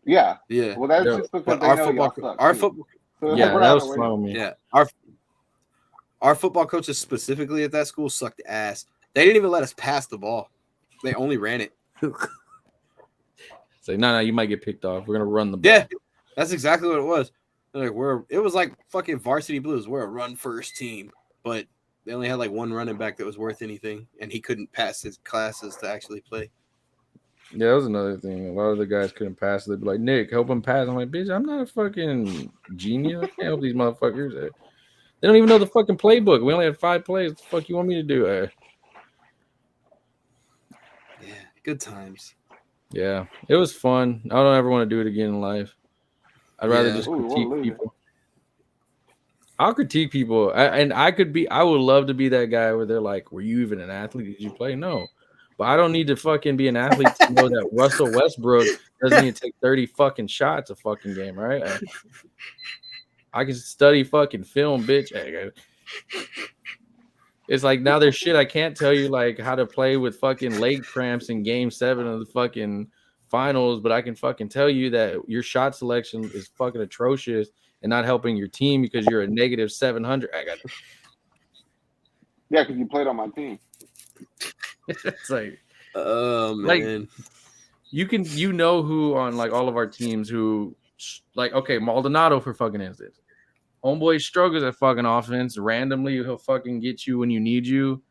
Yeah. Yeah. Well, that's just because our football, so yeah, that was fun with me. Yeah, our football coaches specifically at that school sucked ass. They didn't even let us pass the ball. They only ran it. Say, no, you might get picked off. We're gonna run the ball. Yeah, that's exactly what it was. Like it was like fucking varsity blues. We're a run first team, but they only had like one running back that was worth anything, and he couldn't pass his classes to actually play. Yeah, that was another thing. A lot of the guys couldn't pass. They'd be like, Nick, help him pass. I'm like, bitch, I'm not a fucking genius. I can't help these motherfuckers. They don't even know the fucking playbook. We only had 5 plays. What the fuck you want me to do? Yeah, good times. Yeah, it was fun. I don't ever want to do it again in life. I'd rather just critique people. I'll critique people. I would love to be that guy where they're like, were you even an athlete? Did you play? No. But I don't need to fucking be an athlete to know that Russell Westbrook doesn't need to take 30 fucking shots a fucking game, right? I can study fucking film, bitch. It's like now there's shit I can't tell you, like how to play with fucking leg cramps in game 7 of the fucking finals, but I can fucking tell you that your shot selection is fucking atrocious and not helping your team because you're a negative 700. Yeah, because you played on my team. It's like, oh man, like, you know who on like all of our teams who like, okay, Maldonado for fucking instance, homeboy struggles at fucking offense randomly. He'll fucking get you when you need you,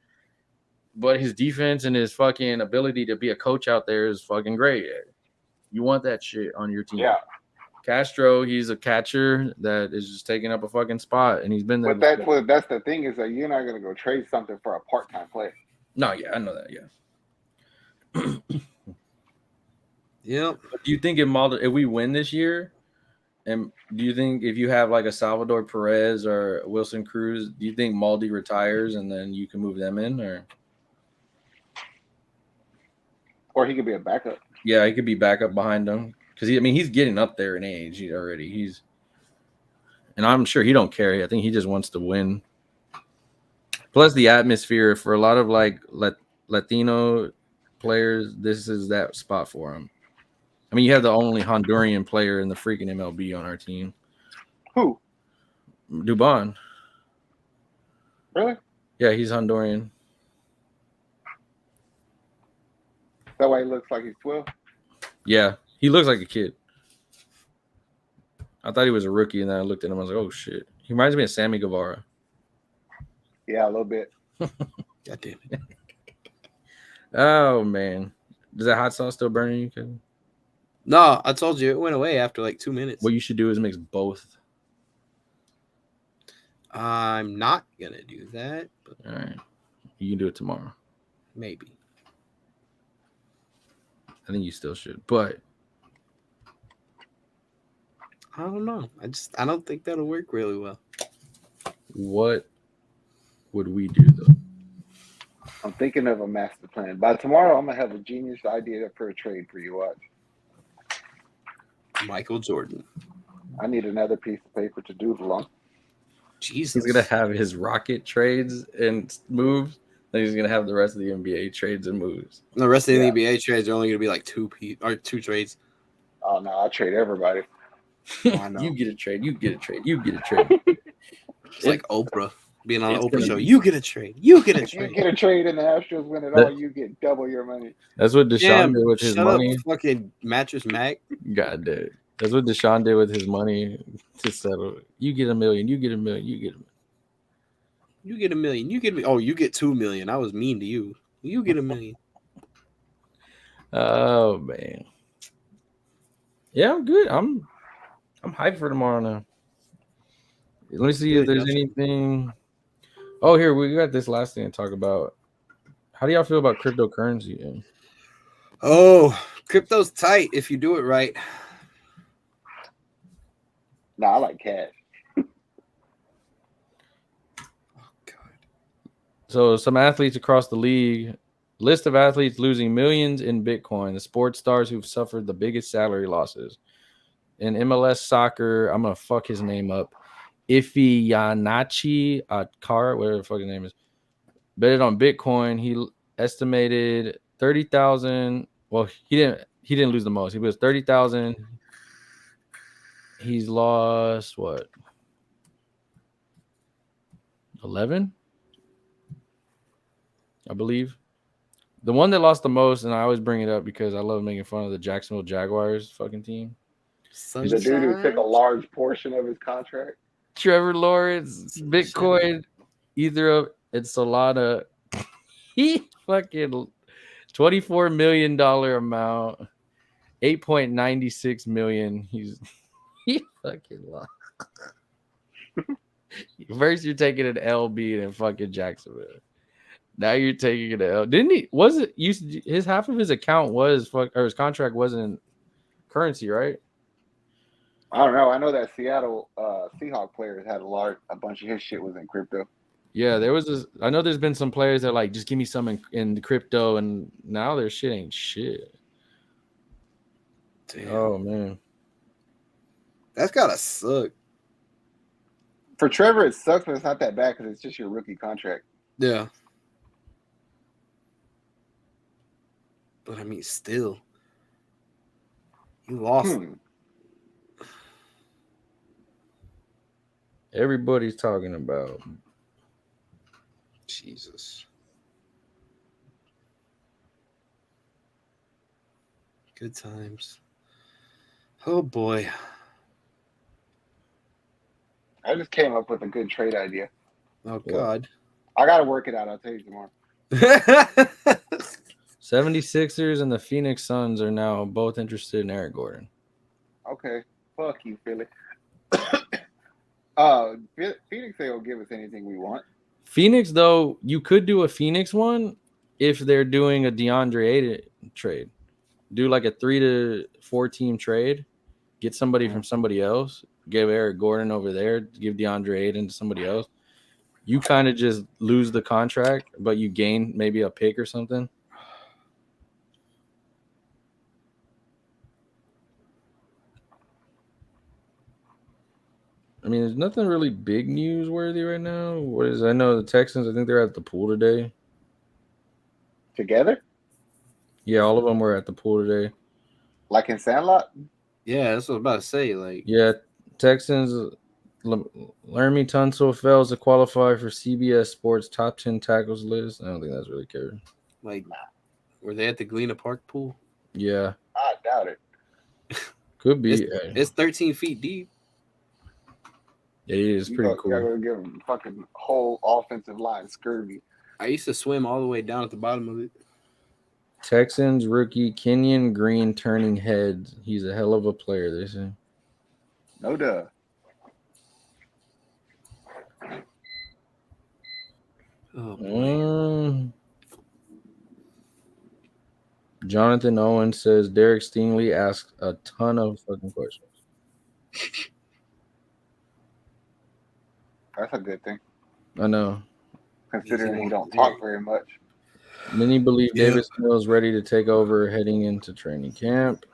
but his defense and his fucking ability to be a coach out there is fucking great. You want that shit on your team. Yeah. Castro, he's a catcher that is just taking up a fucking spot, and he's been there. But that's the thing is that you're not gonna go trade something for a part-time player. No, yeah, I know that. Yeah. Yep. Do you think if we win this year, and do you think if you have like a Salvador Perez or Wilson Cruz, do you think Maldi retires and then you can move them in, or he could be a backup? Yeah, he could be backup behind them because he's getting up there in age. And I'm sure he don't care. I think he just wants to win. Plus the atmosphere for a lot of like Latino players, this is that spot for them. I mean, you have the only Honduran player in the freaking MLB on our team. Who? Dubon. Really? Yeah, he's Honduran. That why he looks like he's 12? Yeah, he looks like a kid. I thought he was a rookie, and then I looked at him. I was like, oh, shit. He reminds me of Sammy Guevara. Yeah, a little bit. God damn it. Oh, man. Does that hot sauce still burn you, Kevin? No, I told you it went away after like 2 minutes. What you should do is mix both. I'm not going to do that. But All right. You can do it tomorrow. maybe. I think you still should. But I don't know. I don't think that'll work really well. what would we do, though? I'm thinking of a master plan. By tomorrow, I'm going to have a genius idea for a trade for you. Watch. Michael Jordan. I need another piece of paper to doodle on. Jesus. He's going to have his Rocket trades and moves. Then he's going to have the rest of the NBA trades and moves. The rest of the NBA trades are only going to be like two trades. Oh, no, I'll trade everybody. I know. You get a trade. You get a trade. You get a trade. It's like Oprah being on the it's Oprah gonna show. be- You get a trade. You get a If you trade. get a trade and the Astros win it all, you get double your money. That's what Deshaun Damn, did with his shut up, money. fucking mattress Mac. God damn. That's what Deshaun did with his money to settle. You get $1 million. You get $1 million. You get $1 million. You get $1 million. You get me. Oh, you get $2 million. I was mean to you. You get $1 million. Oh man. Yeah, I'm good. I'm hyped for tomorrow now. Let me see if there's anything. Oh, here we got this last thing to talk about. How do y'all feel about cryptocurrency? Oh, crypto's tight if you do it right. Nah, I like cash. Oh God. So some athletes across the league, list of athletes losing millions in Bitcoin, the sports stars who've suffered the biggest salary losses. In MLS soccer, I'm going to fuck his name up. Ifeanachi Akar, whatever the fuck his name is, bet it on Bitcoin. He estimated 30,000. Well, he didn't lose the most. He was 30,000. He's lost what? 11, I believe. The one that lost the most, and I always bring it up because I love making fun of the Jacksonville Jaguars fucking team. The dude who took a large portion of his contract. Trevor Lawrence, Bitcoin, either it's Solana. He fucking $24 million amount, 8.96 million. He fucking lost. First, you're taking an LB in fucking Jacksonville. Now you're taking an L. Didn't he? Was it his half of his account was or his contract wasn't in currency, right? I don't know. I know that Seattle Seahawk players had a bunch of his shit was in crypto. Yeah, there was this. I know there's been some players that like just give me some in the crypto, and now their shit ain't shit. Damn. Oh man, That's gotta suck. For Trevor, it sucks, but it's not that bad because it's just your rookie contract. Yeah. But I mean, still, you lost. everybody's talking about. Jesus. Good times. Oh boy. I just came up with a good trade idea. Oh God. I got to work it out. I'll tell you tomorrow. 76ers and the Phoenix Suns are now both interested in Eric Gordon. Okay. Fuck you, Philly. Phoenix ain't gonna give us anything we want. Phoenix, though, you could do a Phoenix one if they're doing a DeAndre Ayton trade. Do like a 3 to 4 team trade. Get somebody from somebody else. Give Eric Gordon over there. Give DeAndre Ayton to somebody else. You kind of just lose the contract, but you gain maybe a pick or something. I mean, there's nothing really big newsworthy right now. I know the Texans, I think they're at the pool today. Together? Yeah, all of them were at the pool today. Like in Sandlot? Yeah, that's what I was about to say. Like, Yeah, Texans, Laramie Tunsil fails to qualify for CBS Sports top 10 tackles list. I don't think that's really cared. like, were they at the Galena Park pool? Yeah, I doubt it. could be. It's 13 feet deep. It is pretty cool. You gotta give them fucking whole offensive line scurvy. I used to swim all the way down at the bottom of it. Texans rookie Kenyon Green turning heads. He's a hell of a player, they say. No duh. Oh boy. Jonathan Owen says Derek Stingley asked a ton of fucking questions. That's a good thing, I know. considering he don't talk very much. Many believe Davis Mills ready to take over heading into training camp.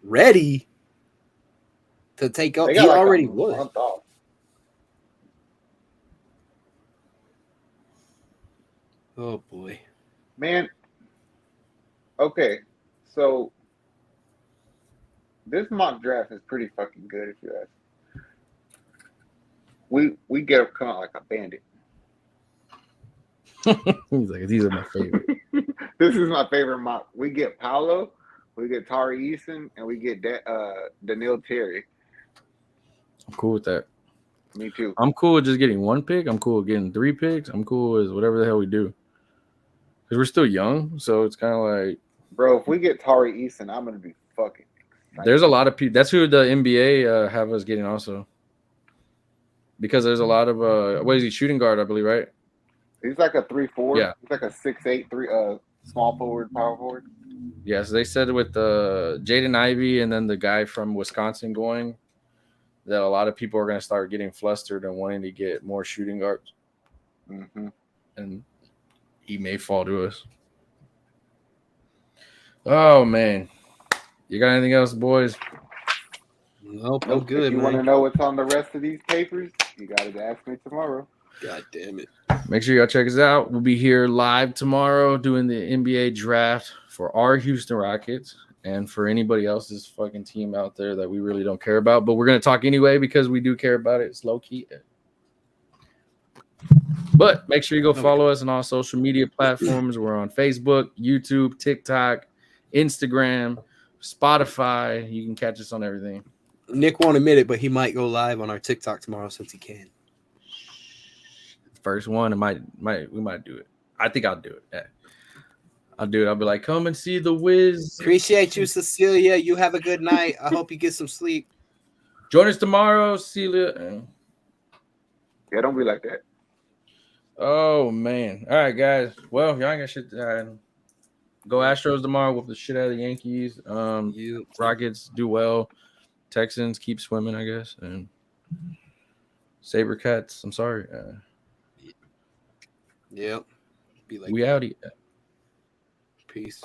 Ready to take over. He already was. Oh boy. Man. Okay, so this mock draft is pretty fucking good if you ask. We get him come out like a bandit. He's like, these are my favorite. This is my favorite mock. We get Paolo, we get Tari Eason, and we get Daniil Terry. I'm cool with that. Me too. I'm cool with just getting 1 pick. I'm cool with getting 3 picks. I'm cool with whatever the hell we do. Because we're still young, so it's kind of like... Bro, if we get Tari Eason, I'm going to be fucking excited. There's a lot of people. That's who the NBA have us getting also. Because there's a lot of... what is he? Shooting guard, I believe, right? He's like a 3-4. Yeah. He's like a 6'8", small forward, power forward. Yeah, so they said with Jaden Ivey and then the guy from Wisconsin going, that a lot of people are going to start getting flustered and wanting to get more shooting guards. Mm-hmm. And he may fall to us. Oh, man. You got anything else, boys? Nope, I'm good, If you man. want to know what's on the rest of these papers, you got to ask me tomorrow. God damn it. Make sure y'all check us out. We'll be here live tomorrow doing the NBA draft for our Houston Rockets and for anybody else's fucking team out there that we really don't care about. But we're going to talk anyway because we do care about it. It's low key. But make sure you go follow us on all social media platforms. We're on Facebook, YouTube, TikTok, Instagram, Spotify. You can catch us on everything. Nick won't admit it, but he might go live on our TikTok tomorrow since he can. First one, we might do it. I think I'll do it. Yeah. I'll do it. I'll be like, come and see the Wiz. Appreciate you, Cecilia. You have a good night. I hope you get some sleep. Join us tomorrow, Celia. Yeah, don't be like that. Oh, man. All right, guys. Well, y'all ain't got shit. Go Astros tomorrow with the shit out of the Yankees. Rockets do well. Texans keep swimming, I guess. And Sabercats, I'm sorry. Yep. Be like we out here. peace.